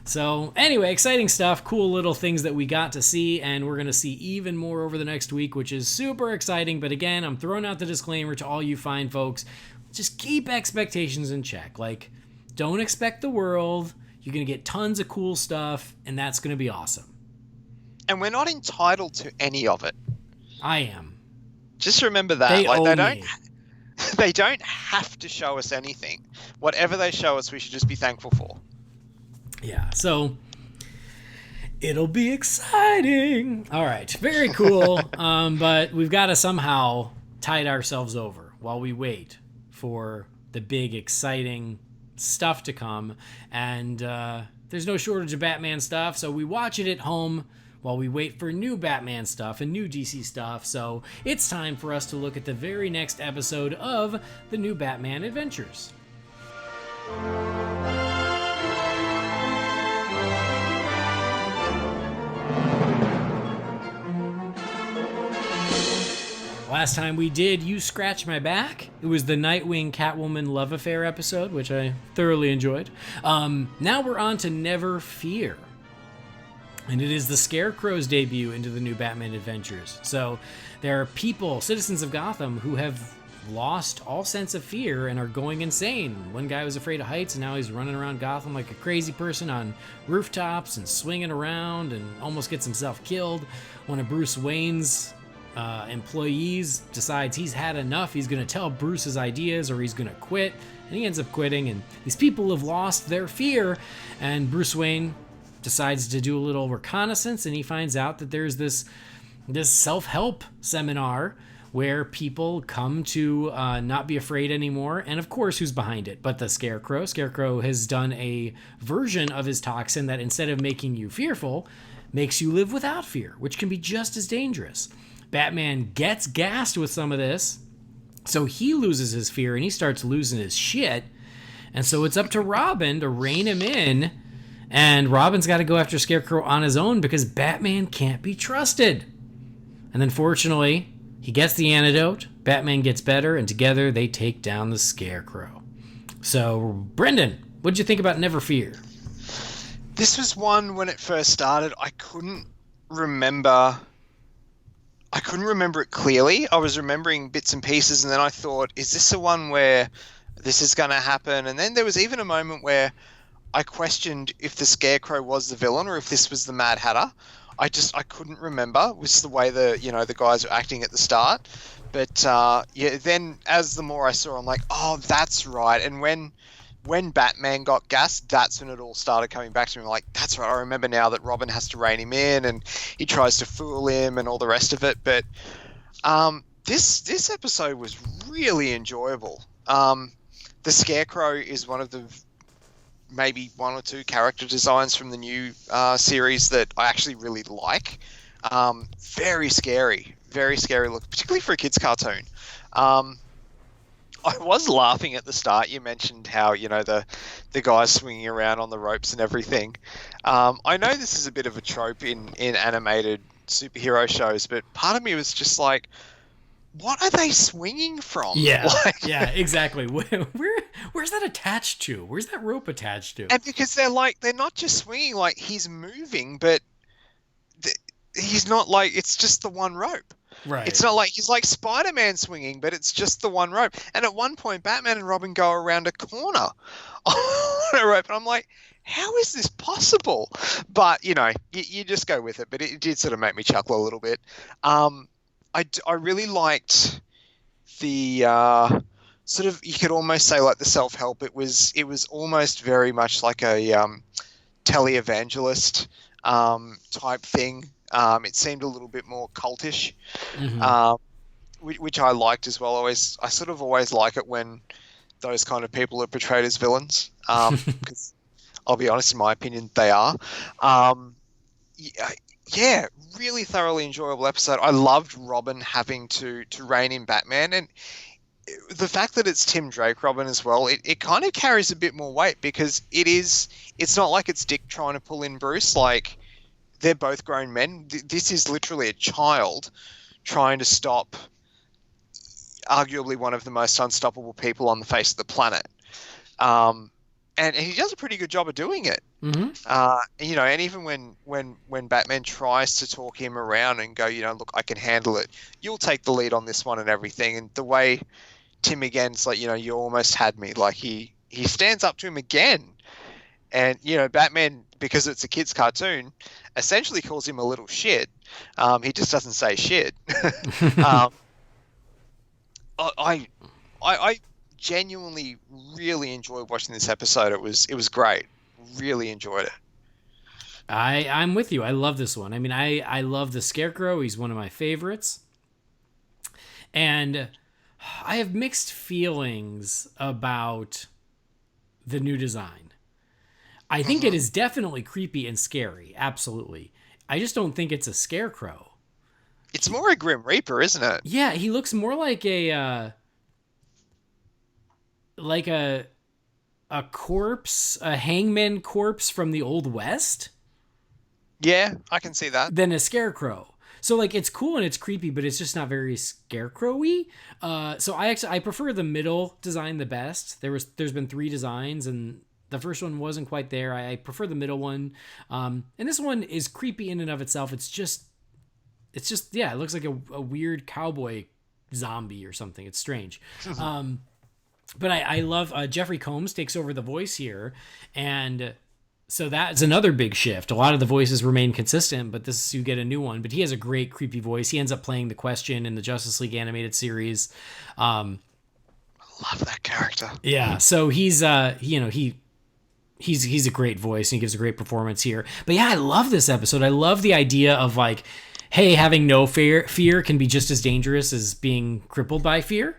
E: So anyway, exciting stuff, cool little things that we got to see, and we're going to see even more over the next week, which is super exciting. But again, I'm throwing out the disclaimer to all you fine folks. Just keep expectations in check. Like, don't expect the world. You're going to get tons of cool stuff, and that's going to be awesome.
F: And we're not entitled to any of it. I am. Just remember that. They don't have to show us anything. Whatever they show us, we should just be thankful for.
E: Yeah, so it'll be exciting. All right, very cool. But we've got to somehow tide ourselves over while we wait for the big, exciting stuff to come. And there's no shortage of Batman stuff, so we watch it at home while we wait for new Batman stuff and new DC stuff. So it's time for us to look at the very next episode of the new Batman Adventures. Last time we did You Scratch My Back. It was the Nightwing Catwoman love affair episode, which I thoroughly enjoyed. Now we're on to Never Fear. And it is the Scarecrow's debut into the new Batman Adventures. So there are people, citizens of Gotham, who have lost all sense of fear and are going insane. One guy was afraid of heights, and now he's running around Gotham like a crazy person on rooftops and swinging around and almost gets himself killed. One of Bruce Wayne's employees decides he's had enough. He's going to tell Bruce his ideas or he's going to quit. And he ends up quitting, and these people have lost their fear. And Bruce Wayne decides to do a little reconnaissance, and he finds out that there's this self-help seminar where people come to not be afraid anymore. And of course, who's behind it but the Scarecrow. Scarecrow has done a version of his toxin that, instead of making you fearful, makes you live without fear, which can be just as dangerous. Batman gets gassed with some of this, so he loses his fear and he starts losing his shit. And so it's up to Robin to rein him in. And Robin's got to go after Scarecrow on his own because Batman can't be trusted. And then fortunately, he gets the antidote, Batman gets better, and together they take down the Scarecrow. So, Brendan, what did you think about Never Fear?
F: This was one, when it first started, I couldn't remember it clearly. I was remembering bits and pieces, and then I thought, is this the one where this is going to happen? And then there was even a moment where I questioned if the Scarecrow was the villain or if this was the Mad Hatter. I couldn't remember. It was the way the guys were acting at the start. But then as the more I saw, I'm like, oh, that's right. And when Batman got gassed, that's when it all started coming back to me. I'm like, that's right. I remember now that Robin has to rein him in and he tries to fool him and all the rest of it. But this episode was really enjoyable. The Scarecrow is one of the maybe one or two character designs from the new series that I actually really like. Very scary look, particularly for a kid's cartoon. I was laughing at the start. You mentioned how, the guys swinging around on the ropes and everything. I know this is a bit of a trope in animated superhero shows, but part of me was just like, what are they swinging from?
E: Yeah, yeah, exactly. Where's that attached to? Where's that rope attached to?
F: And because they're not just swinging, like he's moving, but he's not like, it's just the one rope.
E: Right.
F: It's not like he's like Spider-Man swinging, but it's just the one rope. And at one point, Batman and Robin go around a corner on a rope, and I'm like, how is this possible? But, you know, you just go with it. But it did sort of make me chuckle a little bit. I really liked the sort of, you could almost say like the self-help. It was almost very much like a televangelist type thing. It seemed a little bit more cultish, which I liked as well. I sort of always like it when those kind of people are portrayed as villains, because I'll be honest, in my opinion, they are. Yeah, really thoroughly enjoyable episode. I loved Robin having to rein in Batman, and the fact that it's Tim Drake Robin as well, it kind of carries a bit more weight, because it's not like it's Dick trying to pull in Bruce. Like, they're both grown men. This is literally a child trying to stop arguably one of the most unstoppable people on the face of the planet. And he does a pretty good job of doing it. You know, and even when Batman tries to talk him around and go, you know, look, I can handle it. You'll take the lead on this one and everything. And the way Tim again's like, you know, you almost had me. Like, he stands up to him again. And, you know, Batman, because it's a kid's cartoon, essentially calls him a little shit. He just doesn't say shit. I genuinely really enjoyed watching this episode. It was great. Really enjoyed it.
E: I'm with you. I love this one. I mean, I love the Scarecrow. He's one of my favorites. And I have mixed feelings about the new design. I think it is definitely creepy and scary. Absolutely. I just don't think it's a Scarecrow.
F: It's more a Grim Reaper, isn't it?
E: Yeah, he looks more like a corpse, a hangman corpse from the Old West.
F: Yeah, I can see that.
E: Than a Scarecrow. So, like, it's cool and it's creepy, but it's just not very Scarecrow-y. So I prefer the middle design the best. There's been 3 designs, and the first one wasn't quite there. I prefer the middle one. And this one is creepy in and of itself. It's just yeah, it looks like a weird cowboy zombie or something. It's strange. But I love Jeffrey Combs takes over the voice here, and so that's another big shift. A lot of the voices remain consistent, but you get a new one. But he has a great creepy voice. He ends up playing the Question in the Justice League animated series.
F: I love that character.
E: Yeah, so he's he's a great voice and he gives a great performance here. But yeah, I love this episode. I love the idea of like, hey, having no fear can be just as dangerous as being crippled by fear.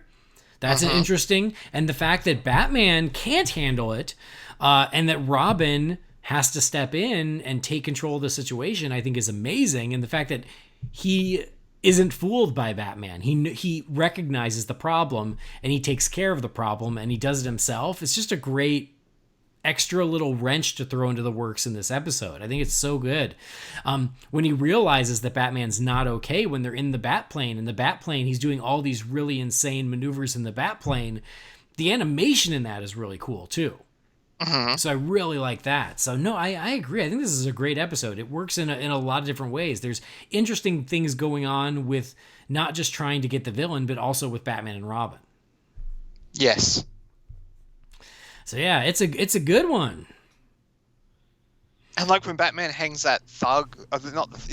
E: That's an interesting. And the fact that Batman can't handle it, and that Robin has to step in and take control of the situation, I think is amazing. And the fact that he isn't fooled by Batman. He recognizes the problem and he takes care of the problem and he does it himself. It's just a great extra little wrench to throw into the works in this episode. I think it's so good. When he realizes that Batman's not okay when they're in the Batplane, and the Batplane, he's doing all these really insane maneuvers in the Batplane. The animation in that is really cool too. So I really like that. So no, I agree. I think this is a great episode. It works in a lot of different ways. There's interesting things going on with not just trying to get the villain, but also with Batman and Robin.
F: Yes.
E: So yeah, it's a good one.
F: And like when Batman hangs that thug, the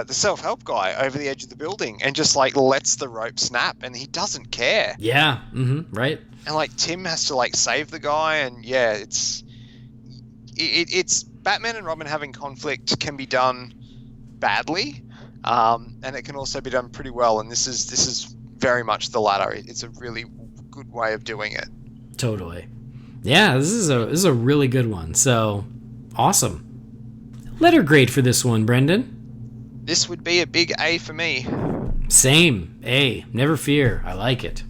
F: self-help guy over the edge of the building and just like lets the rope snap and he doesn't care.
E: Yeah. Right.
F: And like Tim has to like save the guy, and yeah, it's Batman and Robin having conflict can be done badly, and it can also be done pretty well. And this is very much the latter. It's a really good way of doing it.
E: Totally. Yeah, this is a really good one. So awesome. Letter grade for this one, Brendan.
F: This would be a big A for me.
E: Same. A. Never fear. I like it.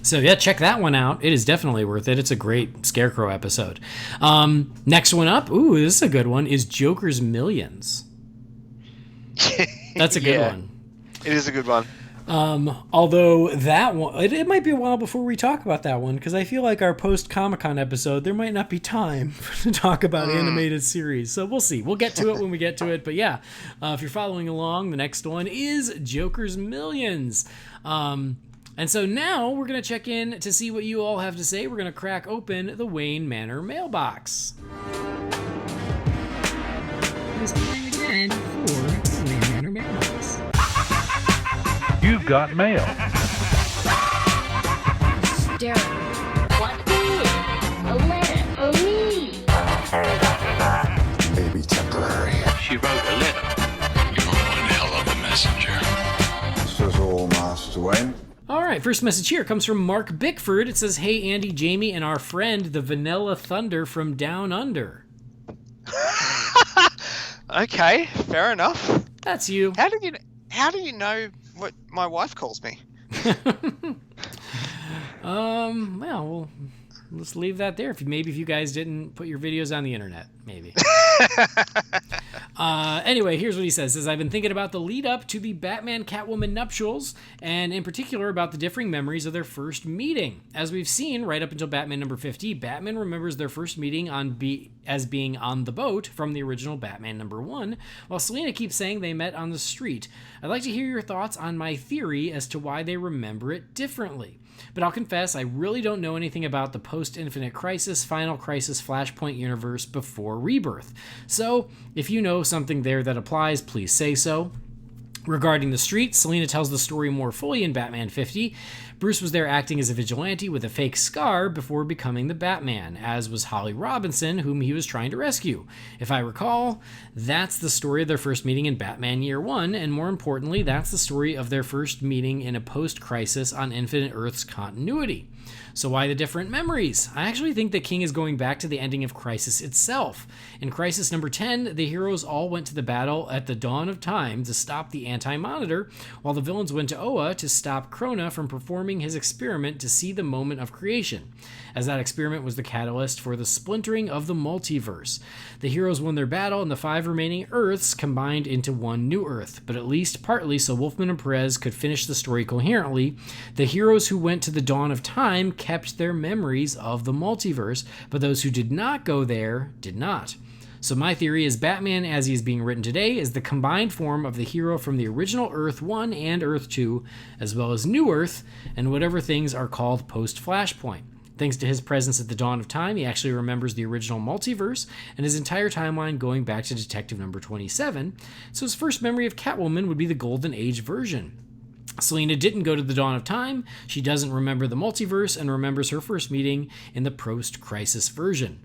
E: So yeah, check that one out. It is definitely worth it. It's a great Scarecrow episode. Next one up, ooh, this is a good one, is Joker's Millions. That's a good one.
F: It is a good one.
E: Although that one, it might be a while before we talk about that one, because I feel like our post-Comic-Con episode, there might not be time to talk about animated series. So we'll see. We'll get to it when we get to it. But yeah, if you're following along, the next one is Joker's Millions. And so now we're going to check in to see what you all have to say. We're going to crack open the Wayne Manor mailbox. It's time again for the Wayne Manor mailbox.
D: You've got mail.
G: Darren, what is a letter for me?
B: Maybe temporary.
C: She wrote a letter.
B: You're one hell of a messenger. This is all, Master Wayne.
E: All right, first message here comes from Mark Bickford. It says, "Hey, Andy, Jamie, and our friend, the Vanilla Thunder from Down Under."
F: Okay, fair enough.
E: That's you.
F: How do you know what my wife calls me?
E: Well, let's leave that there. If you guys didn't put your videos on the internet, maybe. Anyway, here's what he says. I've been thinking about the lead up to the Batman-Catwoman nuptials, and in particular about the differing memories of their first meeting. As we've seen, right up until Batman number 50, Batman remembers their first meeting as being on the boat from the original Batman number 1, while Selina keeps saying they met on the street. I'd like to hear your thoughts on my theory as to why they remember it differently. But I'll confess, I really don't know anything about the post-Infinite Crisis, Final Crisis, Flashpoint universe before Rebirth. So, if you know something there that applies, please say so. Regarding the street, Selina tells the story more fully in Batman 50. Bruce was there acting as a vigilante with a fake scar before becoming the Batman, as was Holly Robinson, whom he was trying to rescue. If I recall, that's the story of their first meeting in Batman Year 1, and more importantly, that's the story of their first meeting in a post-Crisis on Infinite Earths continuity. So why the different memories? I actually think the King is going back to the ending of Crisis itself. In Crisis number 10, the heroes all went to the battle at the dawn of time to stop the Anti-Monitor, while the villains went to Oa to stop Krona from performing his experiment to see the moment of creation, as that experiment was the catalyst for the splintering of the multiverse. The heroes won their battle, and the 5 remaining Earths combined into one new Earth, but at least partly so Wolfman and Perez could finish the story coherently. The heroes who went to the dawn of time kept their memories of the multiverse, but those who did not go there did not. So my theory is Batman, as he is being written today, is the combined form of the hero from the original Earth 1 and Earth 2, as well as New Earth, and whatever things are called post-Flashpoint. Thanks to his presence at the dawn of time, he actually remembers the original multiverse and his entire timeline going back to Detective number 27, so his first memory of Catwoman would be the Golden Age version. Selina didn't go to the dawn of time, she doesn't remember the multiverse, and remembers her first meeting in the post-Crisis version.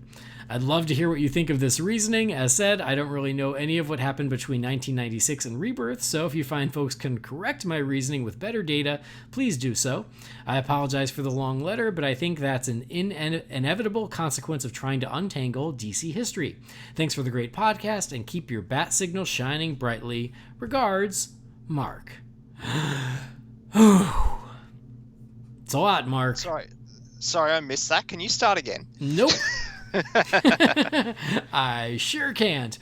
E: I'd love to hear what you think of this reasoning. As said, I don't really know any of what happened between 1996 and Rebirth, so if you find folks can correct my reasoning with better data, please do so. I apologize for the long letter, but I think that's an inevitable consequence of trying to untangle DC history. Thanks for the great podcast, and keep your bat signal shining brightly. Regards, Mark. It's a lot, Mark.
F: Sorry, I missed that. Can you start again?
E: Nope. I sure can't.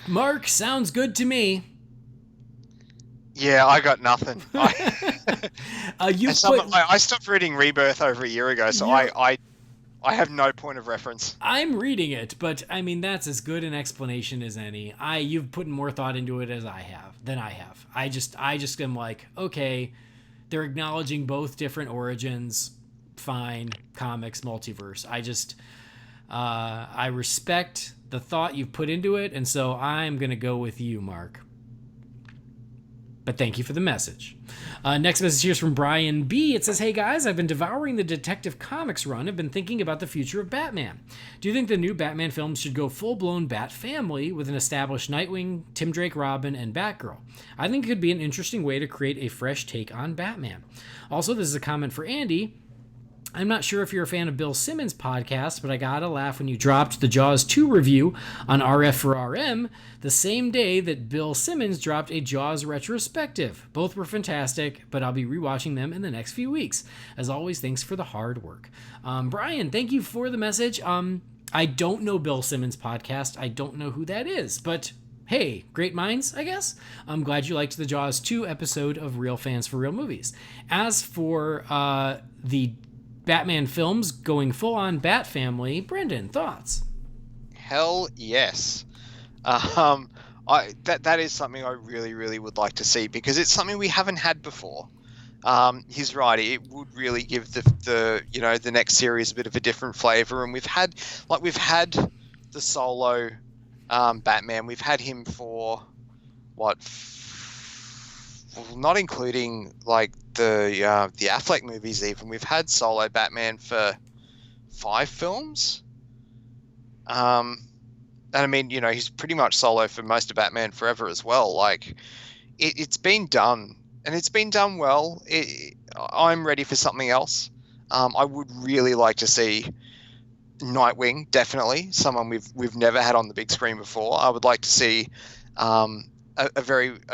E: Mark, sounds good to me.
F: Yeah, I got nothing.
E: I
F: stopped reading Rebirth over a year ago, so I have no point of reference.
E: I'm reading it, but I mean that's as good an explanation as any. You've put more thought into it than I have. I just am like, okay, they're acknowledging both different origins. Fine, comics, multiverse. I respect the thought you've put into it, and so I'm gonna go with you, Mark. But thank you for the message. Next message here is from Brian B. It says, "Hey guys, I've been devouring the Detective Comics run. I've been thinking about the future of Batman. Do you think the new Batman films should go full-blown Bat family with an established Nightwing, Tim Drake Robin, and Batgirl? I think it could be an interesting way to create a fresh take on Batman." Also, this is a comment for Andy. I'm not sure if you're a fan of Bill Simmons' podcast, but I gotta laugh when you dropped the Jaws 2 review on RF for RM the same day that Bill Simmons dropped a Jaws retrospective. Both were fantastic, but I'll be rewatching them in the next few weeks. As always, thanks for the hard work. Brian, thank you for the message. I don't know Bill Simmons' podcast. I don't know who that is, but hey, great minds, I guess. I'm glad you liked the Jaws 2 episode of Real Fans for Real Movies. As for the Batman films going full-on Bat Family, Brendan, thoughts?
F: Hell yes. That is something I really, really would like to see, because it's something we haven't had before. He's right. It would really give the next series a bit of a different flavor. And we've had the solo Batman. We've had him for not including like the Affleck movies. Even we've had solo Batman for 5 films. And I mean, he's pretty much solo for most of Batman Forever as well. Like, it's been done, and it's been done well. I'm ready for something else. I would really like to see Nightwing, definitely, someone we've never had on the big screen before. I would like to see a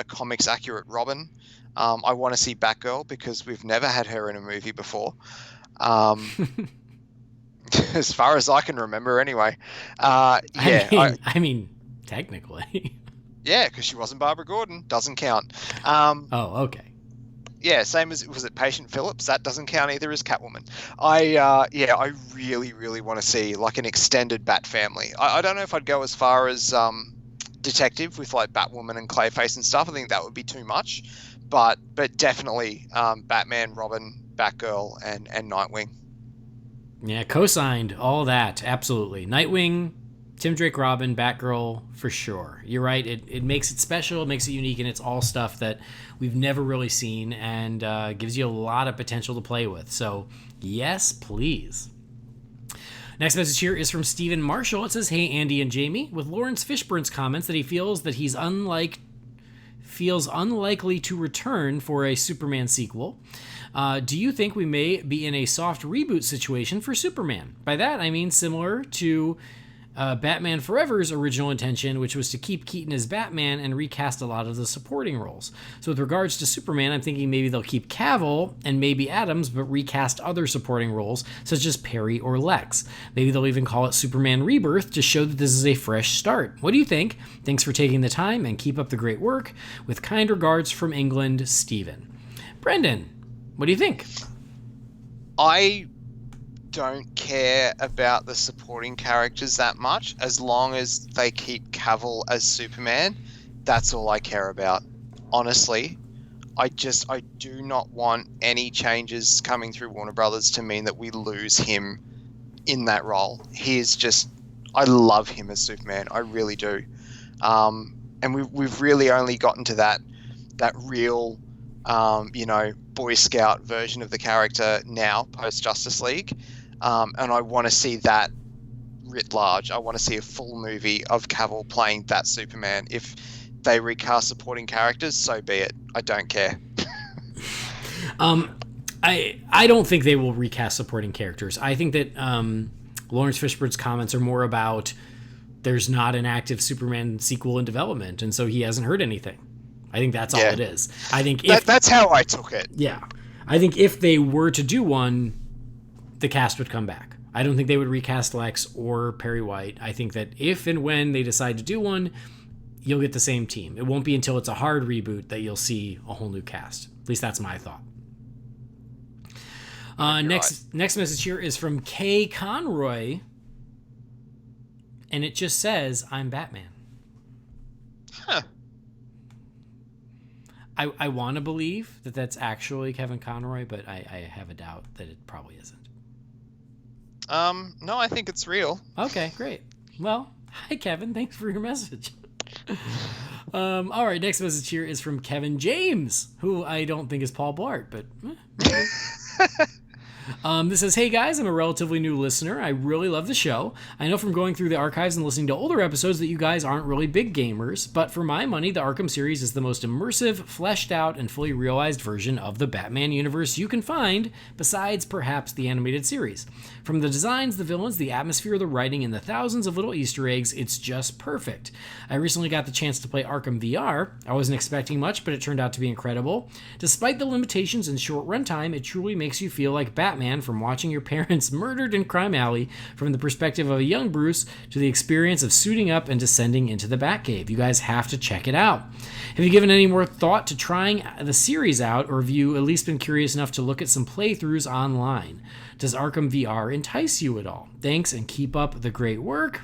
F: comics accurate Robin. I want to see Batgirl, because we've never had her in a movie before. As far as I can remember, anyway. I
E: mean, technically.
F: Yeah, because she wasn't Barbara Gordon. Doesn't count.
E: Oh, okay.
F: Yeah, same as, was it Patient Phillips? That doesn't count either as Catwoman. I really, really want to see like an extended Bat family. I don't know if I'd go as far as Detective with like Batwoman and Clayface and stuff. I think that would be too much. But definitely Batman, Robin, Batgirl, and Nightwing.
E: Yeah, co-signed, all that, absolutely. Nightwing, Tim Drake Robin, Batgirl, for sure. You're right, it makes it special, it makes it unique, and it's all stuff that we've never really seen, and gives you a lot of potential to play with. So, yes, please. Next message here is from Stephen Marshall. It says, hey, Andy and Jamie, with Lawrence Fishburne's comments that he feels that he's unlikely to return for a Superman sequel. Do you think we may be in a soft reboot situation for Superman? By that, I mean similar to Batman Forever's original intention, which was to keep Keaton as Batman and recast a lot of the supporting roles. So with regards to Superman, I'm thinking maybe they'll keep Cavill and maybe Adams, but recast other supporting roles, such as Perry or Lex. Maybe they'll even call it Superman Rebirth to show that this is a fresh start. What do you think? Thanks for taking the time, and keep up the great work. With kind regards from England, Stephen. Brendan, what do you think?
F: I don't care about the supporting characters that much. As long as they keep Cavill as Superman, that's all I care about. Honestly, I do not want any changes coming through Warner Brothers to mean that we lose him in that role. I love him as Superman. I really do. And we've really only gotten to that real Boy Scout version of the character now, post Justice League. And I want to see that writ large. I want to see a full movie of Cavill playing that Superman. If they recast supporting characters, so be it. I don't care.
E: I don't think they will recast supporting characters. I think that Lawrence Fishburne's comments are more about there's not an active Superman sequel in development, and so he hasn't heard anything. I think that's all it is. I think
F: that's how I took it.
E: Yeah. I think if they were to do one, the cast would come back. I don't think they would recast Lex or Perry White. I think that if and when they decide to do one, you'll get the same team. It won't be until it's a hard reboot that you'll see a whole new cast. At least that's my thought. Next message here is from Kay Conroy, and it just says, I'm Batman.
F: Huh.
E: I want to believe that that's actually Kevin Conroy, but I have a doubt that it probably isn't.
F: No, I think it's real.
E: Okay, great. Well, hi, Kevin. Thanks for your message. All right, next message here is from Kevin James, who I don't think is Paul Blart, but maybe. This says, hey guys, I'm a relatively new listener. I really love the show. I know from going through the archives and listening to older episodes that you guys aren't really big gamers, but for my money, the Arkham series is the most immersive, fleshed out, and fully realized version of the Batman universe you can find, besides perhaps the animated series. From the designs, the villains, the atmosphere, the writing, and the thousands of little Easter eggs, it's just perfect. I recently got the chance to play Arkham VR. I wasn't expecting much, but it turned out to be incredible. Despite the limitations and short runtime, it truly makes you feel like Batman Batman from watching your parents murdered in Crime Alley from the perspective of a young Bruce to the experience of suiting up and descending into the Batcave. You guys have to check it out. Have you given any more thought to trying the series out, or have you at least been curious enough to look at some playthroughs online? Does Arkham VR entice you at all? Thanks, and keep up the great work.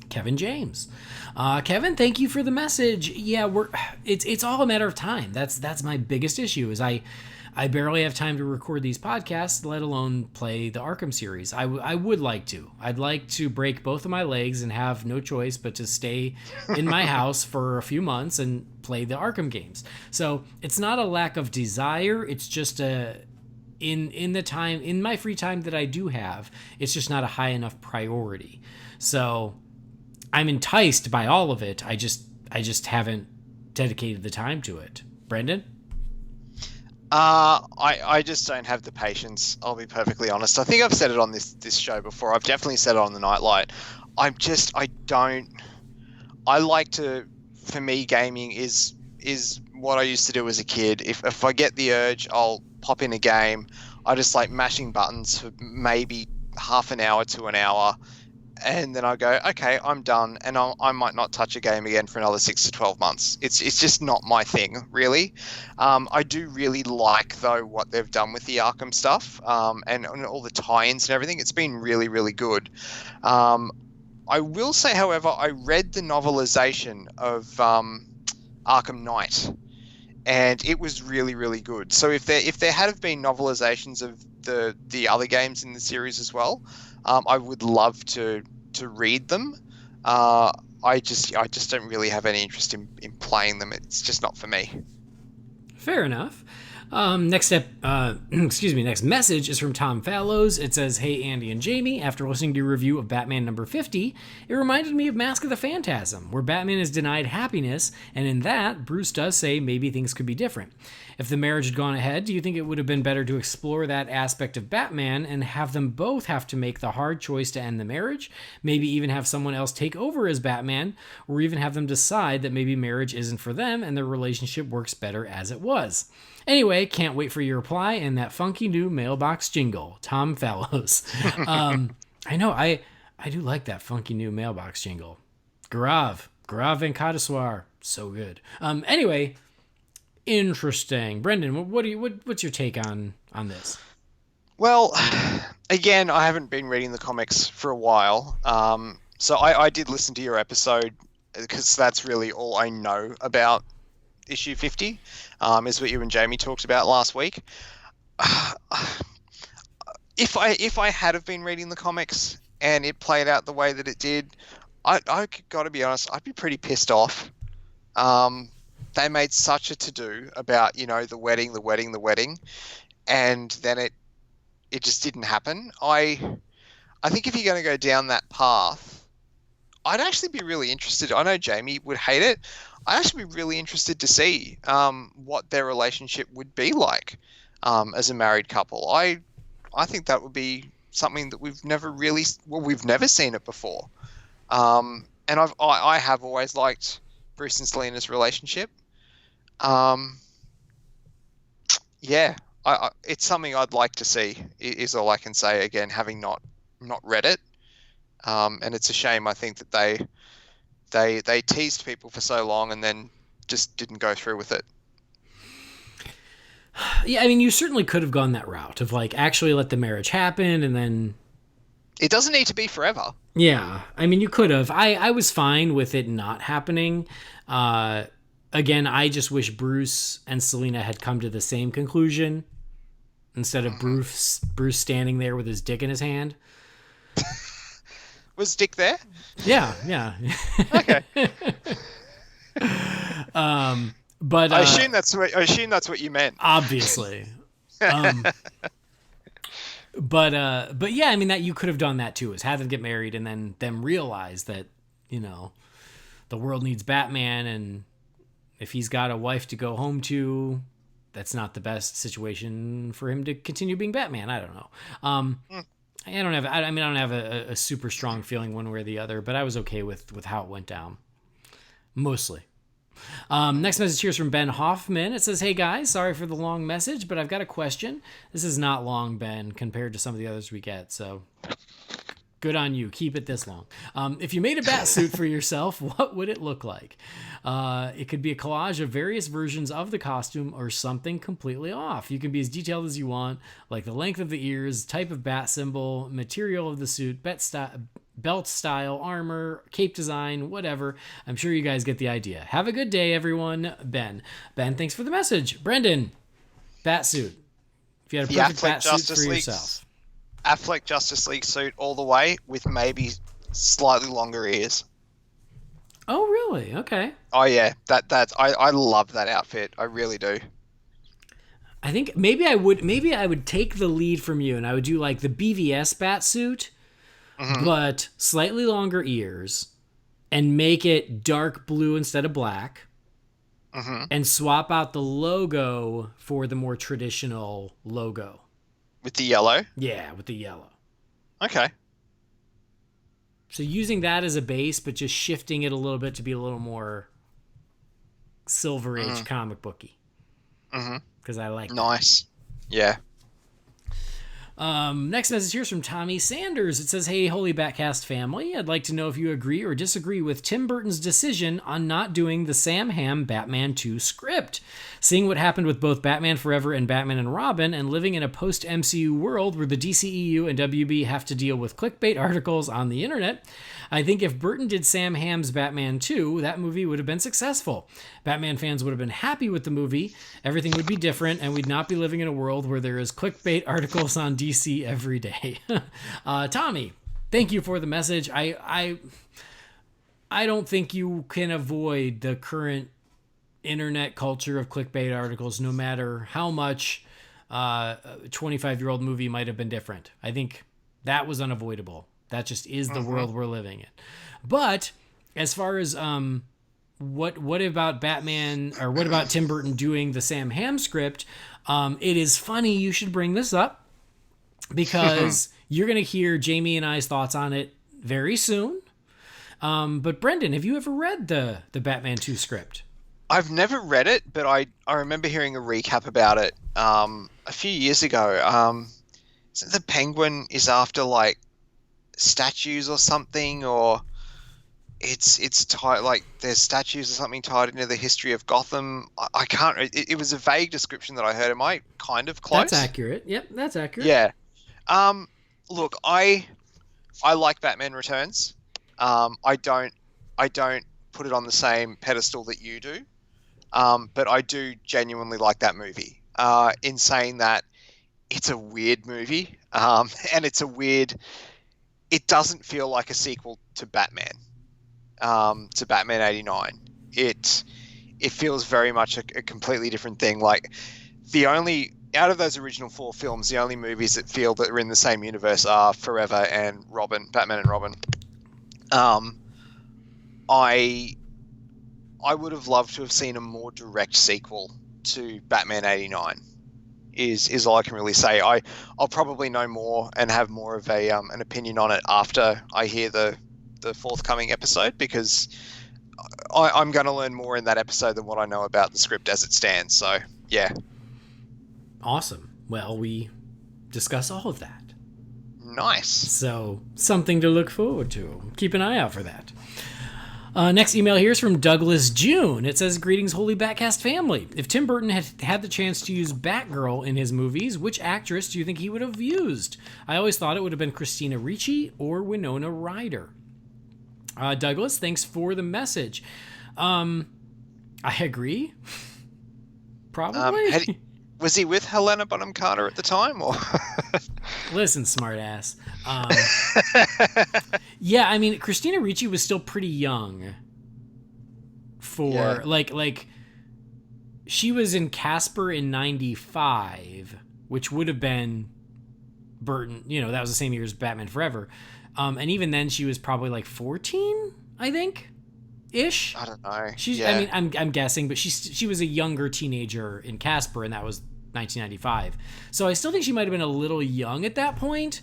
E: Kevin James. Kevin, thank you for the message. Yeah, it's all a matter of time. That's my biggest issue is I barely have time to record these podcasts, let alone play the Arkham series. I would like to. I'd like to break both of my legs and have no choice but to stay in my house for a few months and play the Arkham games. So it's not a lack of desire. It's just in my free time that I do have, it's just not a high enough priority. So I'm enticed by all of it. I just haven't dedicated the time to it. Brendan?
F: I just don't have the patience. I'll be perfectly honest. I think I've said it on this show before. I've definitely said it on the Nightlight. For me, gaming is what I used to do as a kid. If I get the urge, I'll pop in a game. I just like mashing buttons for maybe half an hour to an hour. And then I go, okay, I'm done, and I might not touch a game again for another 6 to 12 months. It's just not my thing, really. I do really like, though, what they've done with the Arkham stuff and all the tie-ins and everything. It's been really, really good. I will say, however, I read the novelization of Arkham Knight, and it was really, really good. So if there had have been novelizations of the other games in the series as well, I would love to read them. I just don't really have any interest in playing them. It's just not for me.
E: Fair enough. Next message is from Tom Fallows. It says, "Hey, Andy and Jamie, after listening to your review of Batman number 50, it reminded me of Mask of the Phantasm, where Batman is denied happiness, and in that, Bruce does say maybe things could be different. If the marriage had gone ahead, do you think it would have been better to explore that aspect of Batman and have them both have to make the hard choice to end the marriage? Maybe even have someone else take over as Batman, or even have them decide that maybe marriage isn't for them and their relationship works better as it was? Anyway, can't wait for your reply and that funky new mailbox jingle." Tom Fallows. I know, I do like that funky new mailbox jingle. Gaurav Venkateswar. So good. Anyway, interesting. Brendan, what's your take on this?
F: Well, again, I haven't been reading the comics for a while. So I did listen to your episode because that's really all I know about issue 50, is what you and Jamie talked about last week. If I had have been reading the comics and it played out the way that it did, I got to be honest, I'd be pretty pissed off. They made such a to-do about, the wedding, and then it just didn't happen. I think if you're going to go down that path, I'd actually be really interested. I know Jamie would hate it. I'd actually be really interested to see what their relationship would be like as a married couple. I think that would be something that we've never seen it before. And I have always liked Bruce and Selina's relationship. It's something I'd like to see, is all I can say, again, having not read it. And it's a shame, I think, that they teased people for so long and then just didn't go through with it.
E: Yeah, I mean, you certainly could have gone that route of actually let the marriage happen and then...
F: It doesn't need to be forever.
E: Yeah, I mean, you could have. I was fine with it not happening. Again, I just wish Bruce and Selina had come to the same conclusion instead of Bruce standing there with his dick in his hand.
F: Was Dick there?
E: Yeah.
F: Okay.
E: But
F: I assume that's what you meant.
E: Obviously. But yeah, I mean, that you could have done that too, is have them get married and then them realize that, the world needs Batman, and if he's got a wife to go home to, that's not the best situation for him to continue being Batman. I don't know. I don't have a super strong feeling one way or the other, but I was okay with how it went down. Mostly. Next message here is from Ben Hoffman. It says, "Hey guys, sorry for the long message, but I've got a question." This is not long, Ben, compared to some of the others we get, so good on you. Keep it this long. If you made a bat suit for yourself, what would it look like? It could be a collage of various versions of the costume or something completely off. You can be as detailed as you want, like the length of the ears, type of bat symbol, material of the suit, belt style, armor, cape design, whatever. I'm sure you guys get the idea. Have a good day, everyone. Ben, thanks for the message. Brendan, bat suit. If you had a perfect bat suit for yourself.
F: Affleck Justice League suit all the way with maybe slightly longer ears.
E: Oh, really? Okay.
F: Oh yeah, I love that outfit. I really do.
E: I think maybe I would take the lead from you and I would do like the BVS bat suit, but slightly longer ears, and make it dark blue instead of black, and swap out the logo for the more traditional logo.
F: With the yellow?
E: Yeah, with the yellow.
F: Okay.
E: So using that as a base, but just shifting it a little bit to be a little more Silver Age comic booky. Because I like
F: Nice. Yeah.
E: Next message here is from Tommy Sanders. It says, "Hey, Holy BatCast family. I'd like to know if you agree or disagree with Tim Burton's decision on not doing the Sam Hamm Batman 2 script. Seeing what happened with both Batman Forever and Batman and Robin, and living in a post-MCU world where the DCEU and WB have to deal with clickbait articles on the internet, I think if Burton did Sam Hamm's Batman 2, that movie would have been successful. Batman fans would have been happy with the movie, everything would be different, and we'd not be living in a world where there is clickbait articles on DC every day." Tommy, thank you for the message. I don't think you can avoid the current internet culture of clickbait articles, no matter how much a 25-year-old movie might have been different. I think that was unavoidable. That just is the world we're living in. But as far as what about Batman, or what about Tim Burton doing the Sam Hamm script? It is funny you should bring this up, because you're going to hear Jamie and I's thoughts on it very soon. But Brendan, have you ever read the Batman 2 script?
F: I've never read it, but I remember hearing a recap about it a few years ago. So the Penguin is after like statues or something, or it's tied, like there's statues or something tied into the history of Gotham. I can't. It was a vague description that I heard. Am I kind of close?
E: That's accurate. Yep, that's accurate.
F: Yeah. Look, I like Batman Returns. I don't put it on the same pedestal that you do. But I do genuinely like that movie. In saying that, it's a weird movie, and it doesn't feel like a sequel to Batman, to Batman 89. It feels very much a completely different thing. Like, out of those original 4 films, the only movies that feel that are in the same universe are Forever and Robin, Batman and Robin. I would have loved to have seen a more direct sequel to Batman 89. Is all I can really say. I'll probably know more and have more of an opinion on it after I hear the forthcoming episode, because I'm going to learn more in that episode than what I know about the script as it stands. So, yeah.
E: Awesome. Well, we discuss all of that.
F: Nice.
E: So, something to look forward to. Keep an eye out for that. Next email here is from Douglas June. It says, "Greetings, Holy BatCast family. If Tim Burton had the chance to use Batgirl in his movies, which actress do you think he would have used? I always thought it would have been Christina Ricci or Winona Ryder." Douglas, thanks for the message. I agree. Probably.
F: Was he with Helena Bonham Carter at the time, or?
E: Listen, smartass. Yeah, I mean, Christina Ricci was still pretty young for like she was in Casper in 95, which would have been Burton, that was the same year as Batman Forever. And even then she was probably like 14, I think, ish.
F: I don't know.
E: I mean, I'm guessing, but she was a younger teenager in Casper, and that was 1995. So I still think she might have been a little young at that point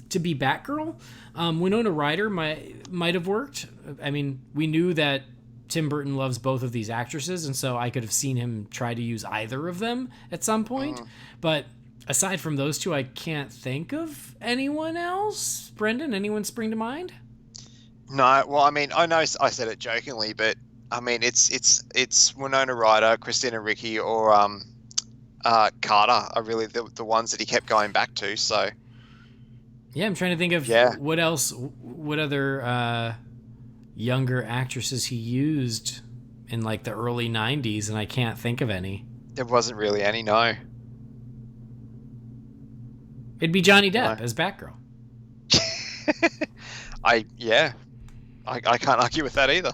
E: to be Batgirl. Winona Ryder might have worked. I mean, we knew that Tim Burton loves both of these actresses, and so I could have seen him try to use either of them at some point. But aside from those two, I can't think of anyone else. Brendan, anyone spring to mind?
F: No, well, I mean, I know I said it jokingly, but I mean, it's Winona Ryder, Christina Ricci, or Carter are really the ones that he kept going back to. So
E: yeah, I'm trying to think of what other younger actresses he used in like the early 90s, and I can't think of any.
F: There wasn't really any, no.
E: It'd be Johnny Depp as Batgirl.
F: I can't argue with that either.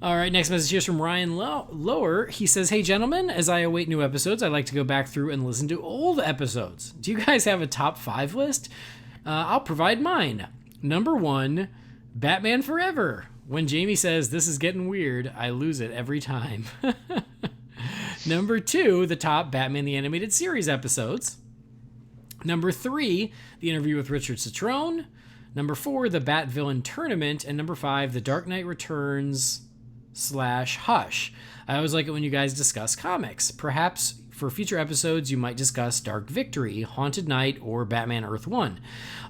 E: All right, next message here is from Ryan Lower. He says, "Hey, gentlemen, as I await new episodes, I like to go back through and listen to old episodes. Do you guys have a top 5 list? I'll provide mine. Number 1, Batman Forever. When Jamie says, 'This is getting weird,' I lose it every time." Number 2, the top Batman the Animated Series episodes. Number 3, the interview with Richard Citrone. Number 4, the Bat Villain Tournament. And number 5, the Dark Knight Returns / Hush. I always like it when you guys discuss comics. Perhaps for future episodes, you might discuss Dark Victory, Haunted Knight, or Batman Earth 1.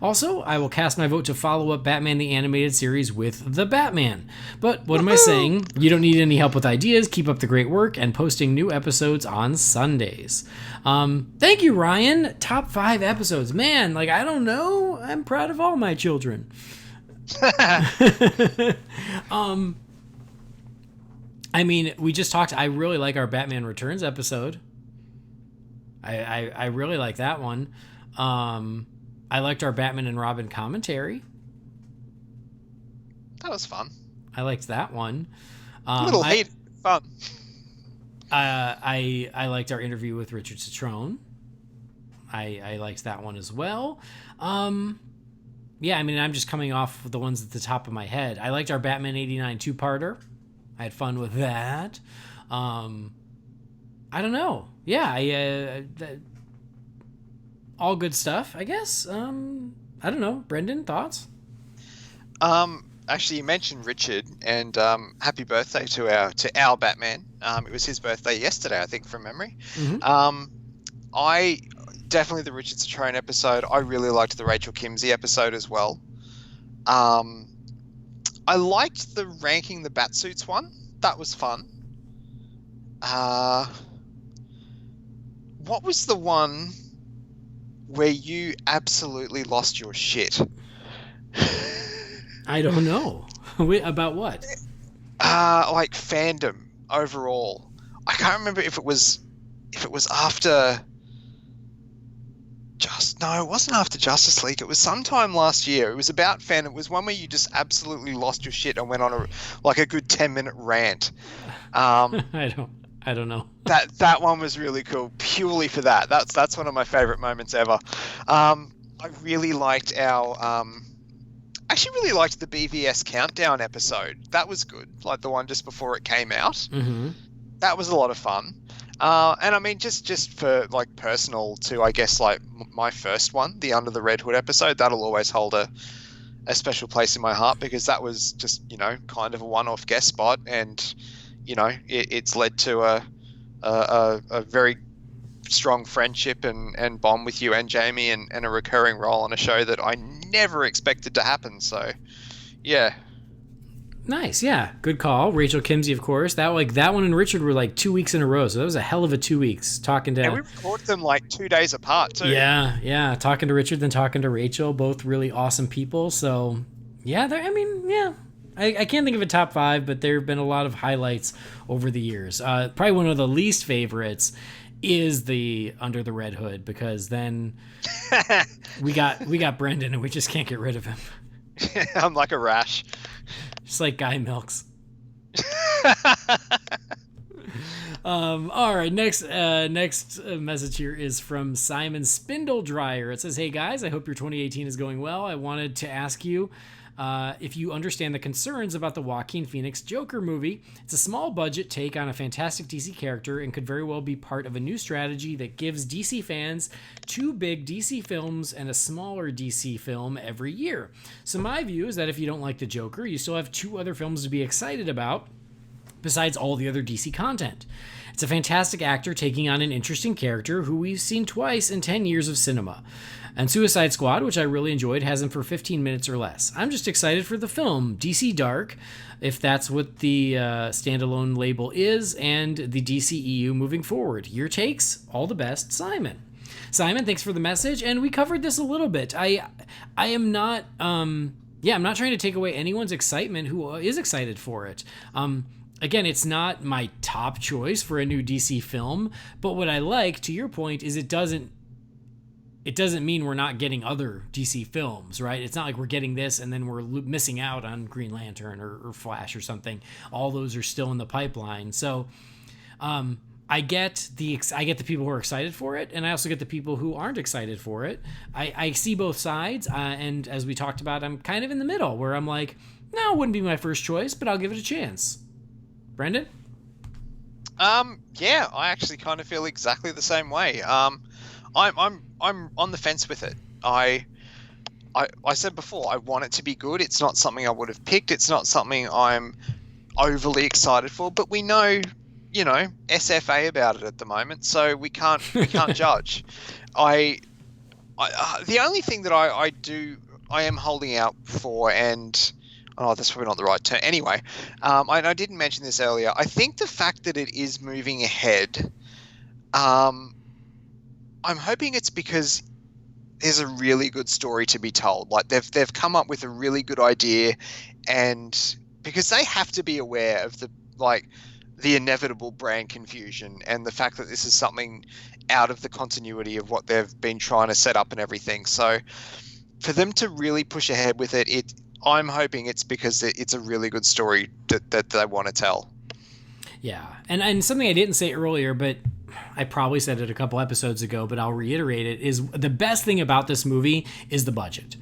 E: Also, I will cast my vote to follow up Batman the Animated Series with The Batman. But what am I saying? You don't need any help with ideas. Keep up the great work and posting new episodes on Sundays. Thank you, Ryan. Top 5 episodes. Man, like, I don't know. I'm proud of all my children. I mean, we just talked. I really like our Batman Returns episode. I really like that one. I liked our Batman and Robin commentary.
F: That was fun.
E: I liked that one.
F: Little hate fun.
E: I liked our interview with Richard Citrone. I liked that one as well. Yeah, I mean, I'm just coming off the ones at the top of my head. I liked our Batman 89 2-parter. I had fun with that. I don't know. Yeah, all good stuff, I guess. I don't know. Brendan, thoughts?
F: Actually, you mentioned Richard, and happy birthday to our Batman. It was his birthday yesterday, I think, from memory.
E: Mm-hmm.
F: I definitely the Richard Citrone episode. I really liked the Rachel Kimsey episode as well. I liked the ranking the Batsuits one. That was fun. What was the one where you absolutely lost your shit?
E: I don't know. Wait, about what?
F: Like fandom overall. I can't remember if it was after. No, it wasn't after Justice League. It was sometime last year. It was about fandom. It was one where you just absolutely lost your shit and went on a good 10-minute rant.
E: I don't know.
F: That one was really cool purely for that. That's one of my favorite moments ever. I really liked actually really liked the BVS countdown episode. That was good. Like the one just before it came out.
E: Mm-hmm.
F: That was a lot of fun. And I mean, just for like personal too, I guess like my first one, the Under the Red Hood episode, that'll always hold a special place in my heart because that was just, kind of a one-off guest spot. And, it's led to a very strong friendship and bond with you and Jamie and a recurring role on a show that I never expected to happen. So, yeah.
E: Nice, yeah, good call. Rachel Kimsey, of course. That one and Richard were like 2 weeks in a row, so that was a hell of a 2 weeks talking to.
F: And we recorded them like 2 days apart too.
E: Yeah, talking to Richard, then talking to Rachel, both really awesome people. So, yeah, I can't think of a top 5, but there have been a lot of highlights over the years. Probably one of the least favorites is the Under the Red Hood because then we got Brendan and we just can't get rid of him.
F: I'm like a rash.
E: Just like Guy Milks. All right, next message here is from Simon Spindledryer. It says, "Hey guys, I hope your 2018 is going well. I wanted to ask you if you understand the concerns about the Joaquin Phoenix Joker movie. It's a small budget take on a fantastic DC character and could very well be part of a new strategy that gives DC fans 2 big DC films and a smaller DC film every year. So my view is that if you don't like the Joker, you still have 2 other films to be excited about besides all the other DC content. It's a fantastic actor taking on an interesting character who we've seen twice in 10 years of cinema. And Suicide Squad, which I really enjoyed, has him for 15 minutes or less. I'm just excited for the film, DC Dark, if that's what the standalone label is, and the DCEU moving forward. Your takes? All the best, Simon." Simon, thanks for the message, and we covered this a little bit. I am not, I'm not trying to take away anyone's excitement who is excited for it. Again, it's not my top choice for a new DC film, but what I like, to your point, is it doesn't mean we're not getting other DC films, right? It's not like we're getting this and then we're missing out on Green Lantern or Flash or something. All those are still in the pipeline. So I get the people who are excited for it, and I also get the people who aren't excited for it. I see both sides, and as we talked about, I'm kind of in the middle, where I'm like, no, it wouldn't be my first choice, but I'll give it a chance. Brendan?
F: Yeah, I actually kind of feel exactly the same way. I'm on the fence with it. I said before, I want it to be good. It's not something I would have picked. It's not something I'm overly excited for, but we know, SFA about it at the moment, so we can't judge. The only thing that I am holding out for, and that's probably not the right term. Anyway, I didn't mention this earlier. I think the fact that it is moving ahead, I'm hoping it's because there's a really good story to be told. Like they've come up with a really good idea, and because they have to be aware of the inevitable brand confusion and the fact that this is something out of the continuity of what they've been trying to set up and everything. So for them to really push ahead with it, I'm hoping it's because it's a really good story that they want to tell.
E: Yeah, and something I didn't say earlier, but I probably said it a couple episodes ago, but I'll reiterate it, is the best thing about this movie is the budget.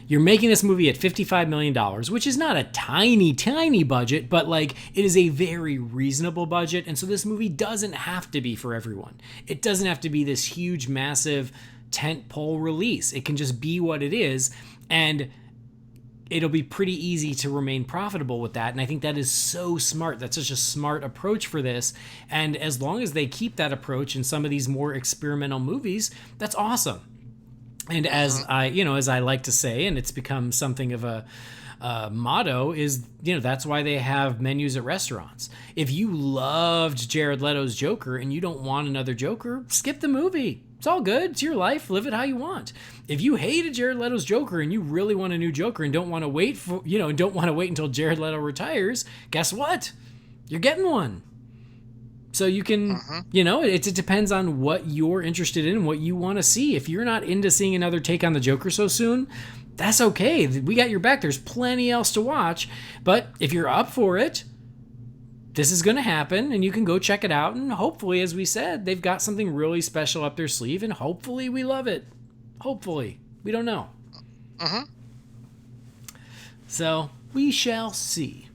E: You're making this movie at $55 million, which is not a tiny, tiny budget, but it is a very reasonable budget. And so this movie doesn't have to be for everyone. It doesn't have to be this huge, massive tentpole release. It can just be what it is. And it'll be pretty easy to remain profitable with that. And I think that is so smart. That's such a smart approach for this. And as long as they keep that approach in some of these more experimental movies, that's awesome. And as I like to say, and it's become something of a motto, is, that's why they have menus at restaurants. If you loved Jared Leto's Joker and you don't want another Joker, skip the movie. It's all good. It's your life. Live it how you want. If you hated Jared Leto's Joker and you really want a new Joker and don't want to wait until Jared Leto retires, guess what? You're getting one. So you can, it depends on what you're interested in and what you want to see. If you're not into seeing another take on the Joker so soon, that's okay. We got your back. There's plenty else to watch. But if you're up for it, this is going to happen, and you can go check it out. And hopefully, as we said, they've got something really special up their sleeve, and hopefully we love it. Hopefully. We don't know. So we shall see.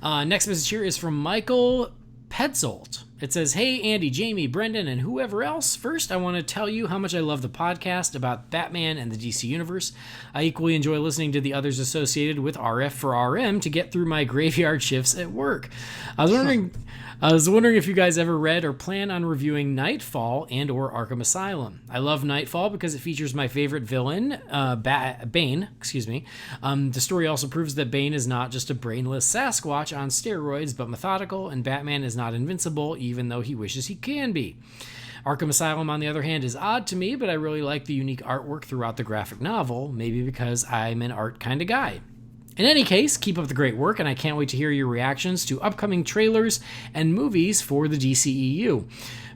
E: Next message here is from Michael Petzold. It says, "Hey, Andy, Jamie, Brendan, and whoever else. First, I want to tell you how much I love the podcast about Batman and the DC Universe. I equally enjoy listening to the others associated with RF for RM to get through my graveyard shifts at work. I was wondering if you guys ever read or plan on reviewing Nightfall and or Arkham Asylum. I love Nightfall because it features my favorite villain, Bane. The story also proves that Bane is not just a brainless Sasquatch on steroids, but methodical, and Batman is not invincible, even though he wishes he can be. Arkham Asylum, on the other hand, is odd to me, but I really like the unique artwork throughout the graphic novel, maybe because I'm an art kind of guy. In any case, keep up the great work, and I can't wait to hear your reactions to upcoming trailers and movies for the DCEU.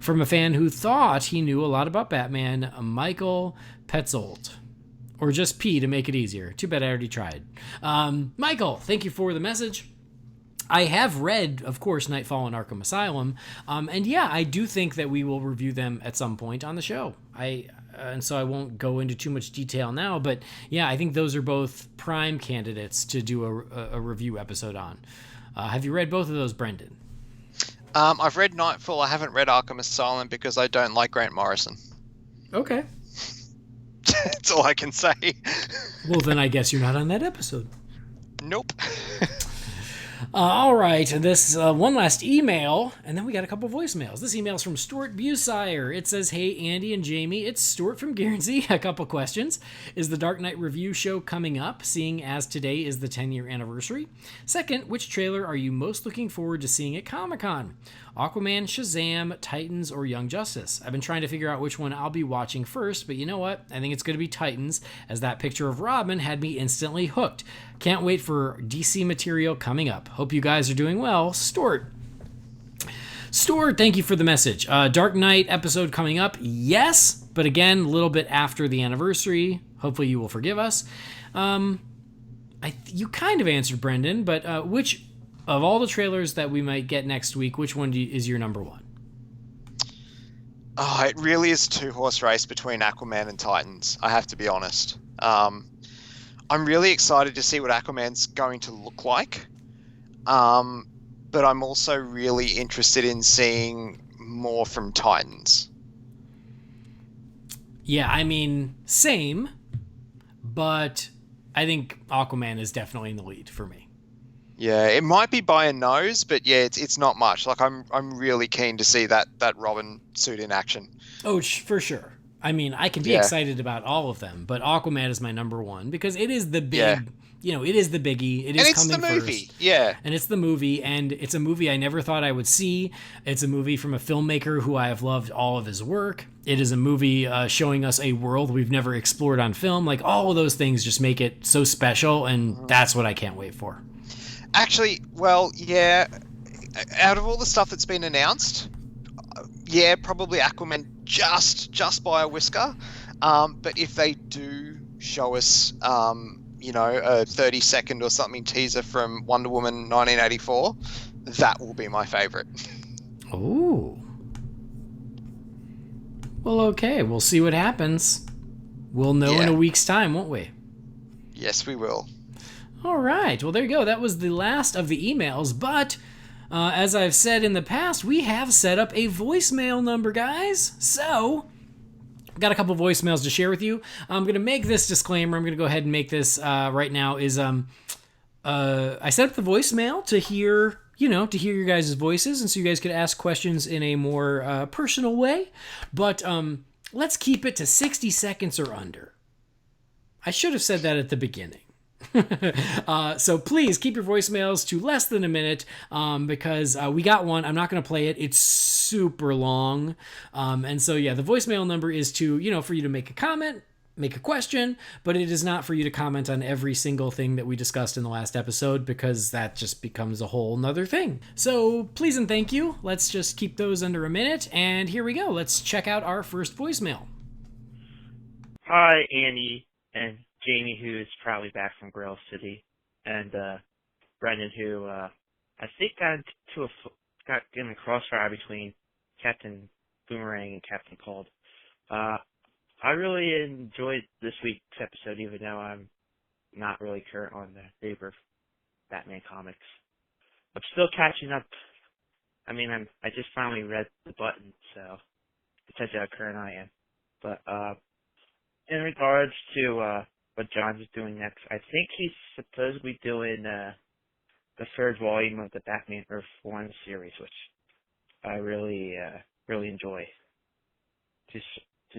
E: From a fan who thought he knew a lot about Batman, Michael Petzold. Or just P to make it easier. Too bad I already tried. Michael, thank you for the message. I have read, of course, Nightfall and Arkham Asylum, and yeah, I do think that we will review them at some point on the show. And so I won't go into too much detail now, but yeah, I think those are both prime candidates to do a review episode on. Have you read both of those, Brendan?
F: I've read Nightfall. I haven't read Arkham Asylum because I don't like Grant Morrison.
E: Okay.
F: That's all I can say.
E: Well, then I guess you're not on that episode.
F: Nope.
E: All right, this one last email, and then we got a couple voicemails. This email's from Stuart Busire. It says, "Hey, Andy and Jamie, it's Stuart from Guernsey. A couple questions. Is the Dark Knight review show coming up, seeing as today is the 10-year anniversary? Second, which trailer are you most looking forward to seeing at Comic-Con? Aquaman, Shazam, Titans, or Young Justice? I've been trying to figure out which one I'll be watching first, but you know what? I think it's going to be Titans, as that picture of Robin had me instantly hooked. Can't wait for DC material coming up. Hope you guys are doing well. Stuart, thank you for the message. Dark Knight episode coming up, yes, but again, a little bit after the anniversary. Hopefully you will forgive us. You kind of answered, Brendan, but which of all the trailers that we might get next week, which one is your number one?
F: Oh, it really is a two-horse race between Aquaman and Titans, I have to be honest. I'm really excited to see what Aquaman's going to look like. But I'm also really interested in seeing more from Titans.
E: Yeah, I mean, same, but I think Aquaman is definitely in the lead for me.
F: Yeah, it might be by a nose, but yeah, it's not much. Like I'm really keen to see that Robin suit in action.
E: Oh, for sure. I mean, I can be excited about all of them, but Aquaman is my number one because it is the big, it is the biggie. It is
F: and
E: coming
F: it's the movie.
E: first.
F: Yeah.
E: And it's the movie, and it's a movie I never thought I would see. It's a movie from a filmmaker who I have loved all of his work. It is a movie showing us a world we've never explored on film. Like, all of those things just make it so special, and that's what I can't wait for.
F: Actually, well, yeah, out of all the stuff that's been announced, yeah, probably Aquaman just by a whisker. But if they do show us, a 30-second or something teaser from Wonder Woman 1984, that will be my favorite.
E: Oh. Well, okay, we'll see what happens. We'll know in a week's time, won't we?
F: Yes, we will.
E: All right. Well, there you go. That was the last of the emails. But as I've said in the past, we have set up a voicemail number, guys. So I've got a couple voicemails to share with you. I'm going to make this disclaimer. I'm going to go ahead and make this right now. I set up the voicemail to hear your guys' voices, and so you guys could ask questions in a more personal way. But let's keep it to 60 seconds or under. I should have said that at the beginning. So please keep your voicemails to less than a minute because we got one. I'm not going to play it. It's super long. And so, yeah, the voicemail number is to, for you to make a comment, make a question, but it is not for you to comment on every single thing that we discussed in the last episode because that just becomes a whole nother thing. So please and thank you. Let's just keep those under a minute. And here we go. Let's check out our first voicemail.
H: Hi, Andy and Jamie, who is probably back from Grail City, and Brendan, who I think got in a crossfire between Captain Boomerang and Captain Cold. I really enjoyed this week's episode, even though I'm not really current on the Faber Batman comics. I'm still catching up. I mean, I just finally read the button, so it tells you how current I am. But in regards to what John's is doing next, I think he's supposedly doing the third volume of the Batman Earth 1 series, which I really enjoy. To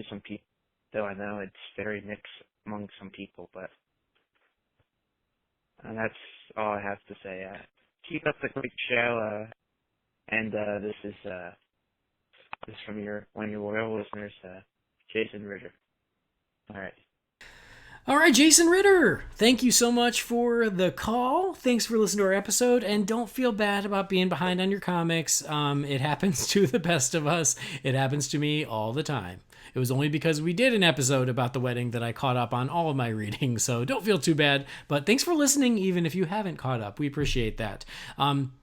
H: some people, though I know it's very mixed among some people, but that's all I have to say. Keep up the great show, and this is from one of your loyal listeners, Jason Ritter. All right.
E: All right, Jason Ritter, thank you so much for the call. Thanks for listening to our episode, and don't feel bad about being behind on your comics. It happens to the best of us. It happens to me all the time. It was only because we did an episode about the wedding that I caught up on all of my reading, so don't feel too bad. But thanks for listening, even if you haven't caught up. We appreciate that.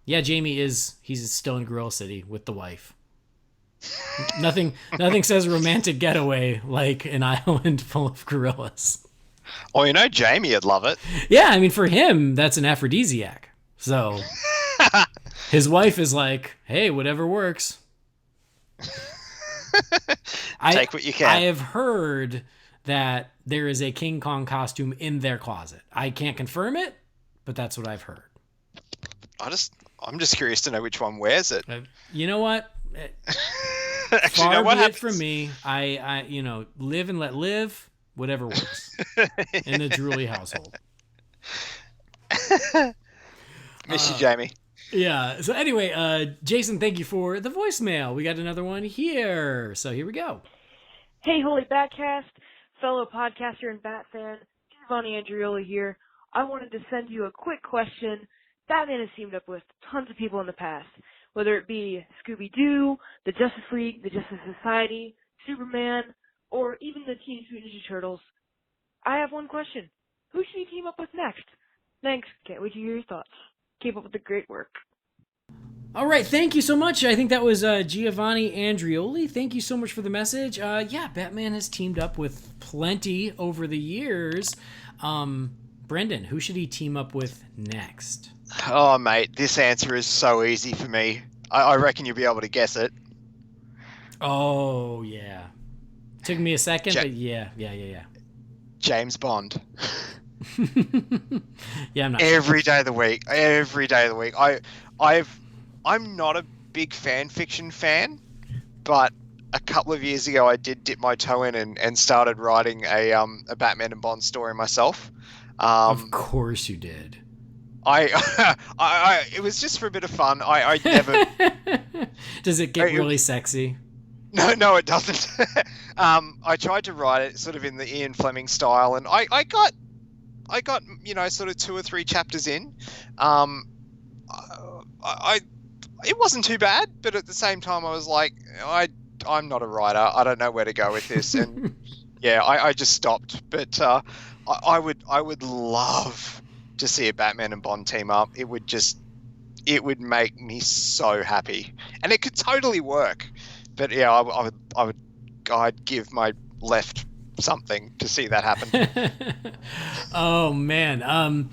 E: Yeah, Jamie he's still in Gorilla City with the wife. Nothing says romantic getaway like an island full of gorillas.
F: Oh, you know, Jamie would love it.
E: Yeah, I mean, for him, that's an aphrodisiac. So his wife is like, hey, whatever works.
F: Take what you can.
E: I have heard that there is a King Kong costume in their closet. I can't confirm it, but that's what I've heard.
F: I'm just curious to know which one wears it.
E: You know what?
F: Actually,
E: Far
F: what
E: be it
F: happens?
E: from me. I live and let live. Whatever works in the Drooly household.
F: Miss you, Jamie.
E: Yeah. So anyway, Jason, thank you for the voicemail. We got another one here. So here we go.
I: Hey, Holy BatCast, fellow podcaster and Bat fan, Giovanni Andrioli here. I wanted to send you a quick question. Batman has teamed up with tons of people in the past, whether it be Scooby-Doo, the Justice League, the Justice Society, Superman, or even the Teenage Mutant Ninja Turtles. I have one question. Who should he team up with next? Thanks. Can't wait to hear your thoughts. Keep up with the great work.
E: All right. Thank you so much. I think that was Giovanni Andrioli. Thank you so much for the message. Yeah, Batman has teamed up with plenty over the years. Brendan, who should he team up with next?
F: Oh, mate, this answer is so easy for me. I reckon you'll be able to guess it.
E: Oh, yeah. Took me a second, but yeah.
F: James Bond.
E: Yeah, I'm not.
F: Every day of the week. I'm not a big fan fiction fan, but a couple of years ago I did dip my toe in and started writing a Batman and Bond story myself.
E: Of course you did.
F: I it was just for a bit of fun. I never.
E: Does it get really sexy?
F: No, it doesn't. I tried to write it sort of in the Ian Fleming style, and I got sort of 2 or 3 chapters in. It wasn't too bad, but at the same time I was like, I'm not a writer. I don't know where to go with this, and yeah, I just stopped. But I would love to see a Batman and Bond team up. It would make me so happy, and it could totally work. But yeah, I'd give my left something to see that happen.
E: Oh man,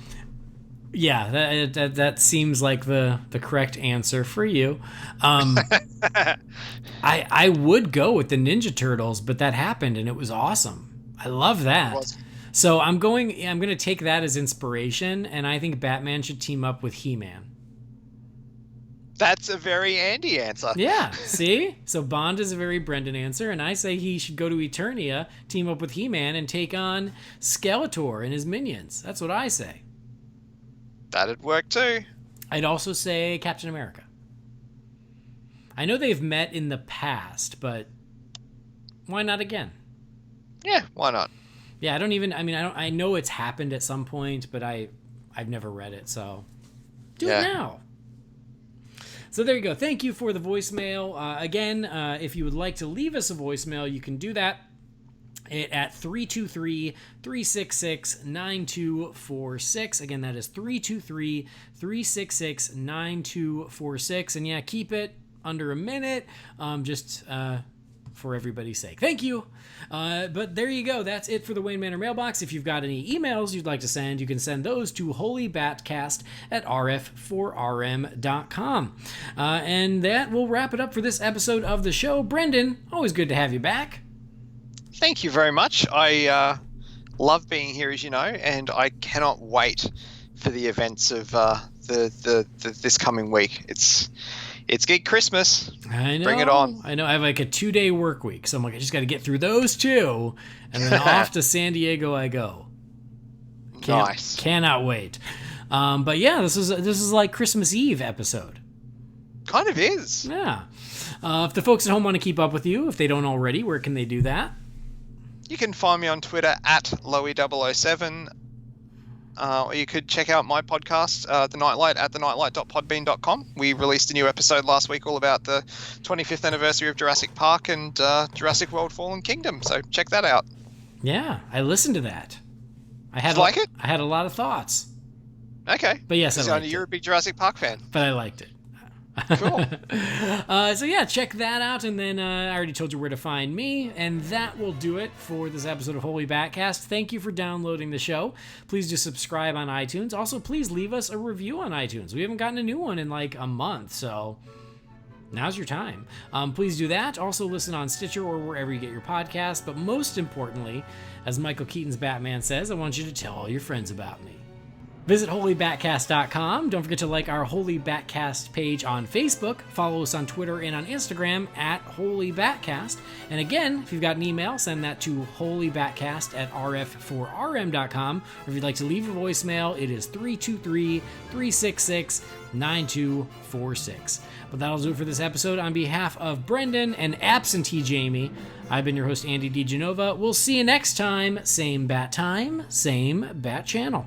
E: yeah, that seems like the correct answer for you. I would go with the Ninja Turtles, but that happened and it was awesome. I love that. So I'm going to take that as inspiration, and I think Batman should team up with He-Man.
F: That's a very Andy answer.
E: Yeah, see? So Bond is a very Brendan answer, and I say he should go to Eternia, team up with He-Man, and take on Skeletor and his minions. That's what I say.
F: That'd work too.
E: I'd also say Captain America. I know they've met in the past, but why not again?
F: Yeah, why not?
E: Yeah, I know it's happened at some point, but I've never read it, so do it now. So there you go. Thank you for the voicemail. Again, if you would like to leave us a voicemail, you can do that at 323-366-9246. Again, that is 323-366-9246. And yeah, keep it under a minute, just for everybody's sake. Thank you. But there you go. That's it for the Wayne Manor mailbox. If you've got any emails you'd like to send, you can send those to holybatcast@rf4rm.com. And that will wrap it up for this episode of the show. Brendan, always good to have you back.
F: Thank you very much. I love being here, as you know, and I cannot wait for the events of this coming week. It's Geek Christmas.
E: I know.
F: Bring it on.
E: I know. I have like a 2-day work week, so I'm like, I just got to get through those 2, and then off to San Diego I go.
F: Nice.
E: Cannot wait. But yeah, this is like Christmas Eve episode.
F: Kind of is.
E: Yeah. If the folks at home want to keep up with you, if they don't already, where can they do that?
F: You can find me on Twitter at Loey007. Or you could check out my podcast, The Nightlight, at thenightlight.podbean.com. We released a new episode last week all about the 25th anniversary of Jurassic Park and Jurassic World Fallen Kingdom. So check that out.
E: Yeah, I listened to that. I had
F: like it?
E: I had a lot of thoughts.
F: Okay.
E: But yes, I liked
F: You're a big Jurassic Park fan.
E: But I liked it.
F: Cool.
E: So yeah, check that out, and then I already told you where to find me, and that will do it for this episode of Holy BatCast. Thank you for downloading the show. Please do subscribe on iTunes. Also, please leave us a review on iTunes. We haven't gotten a new one in like a month, so now's your time. Please do that. Also, listen on Stitcher or wherever you get your podcasts. But most importantly, as Michael Keaton's Batman says, I want you to tell all your friends about me. Visit holybatcast.com. Don't forget to like our Holy BatCast page on Facebook. Follow us on Twitter and on Instagram at Holy BatCast. And again, if you've got an email, send that to holybatcast@rf4rm.com. Or if you'd like to leave a voicemail, it is 323-366-9246. But that'll do it for this episode. On behalf of Brendan and absentee Jamie, I've been your host, Andy DiGenova. We'll see you next time. Same bat time, same bat channel.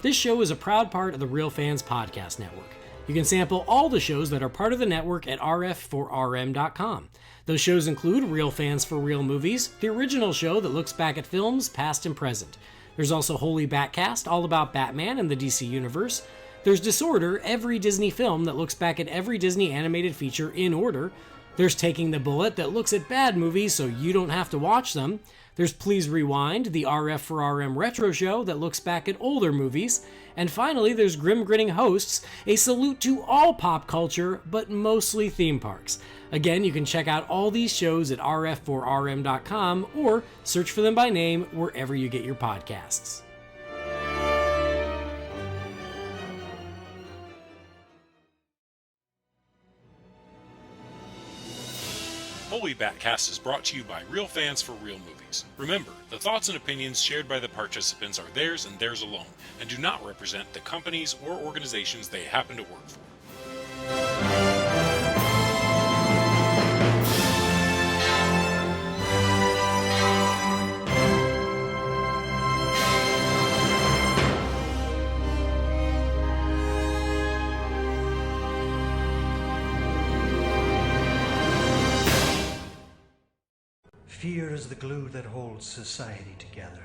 E: This show is a proud part of the Real Fans Podcast Network. You can sample all the shows that are part of the network at rf4rm.com. Those shows include Real Fans for Real Movies, the original show that looks back at films past and present. There's also Holy BatCast, all about Batman and the DC Universe. There's Disorder, every Disney film that looks back at every Disney animated feature in order. There's Taking the Bullet that looks at bad movies so you don't have to watch them. There's Please Rewind, the RF for RM retro show that looks back at older movies. And finally, there's Grim Grinning Hosts, a salute to all pop culture, but mostly theme parks. Again, you can check out all these shows at rf4rm.com or search for them by name wherever you get your podcasts.
J: Holy BatCast is brought to you by Real Fans for Real Movies. Remember, the thoughts and opinions shared by the participants are theirs and theirs alone, and do not represent the companies or organizations they happen to work for.
K: Fear is the glue that holds society together.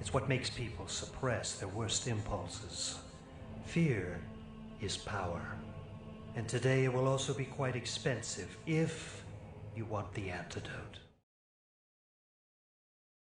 K: It's what makes people suppress their worst impulses. Fear is power. And today it will also be quite expensive if you want the antidote.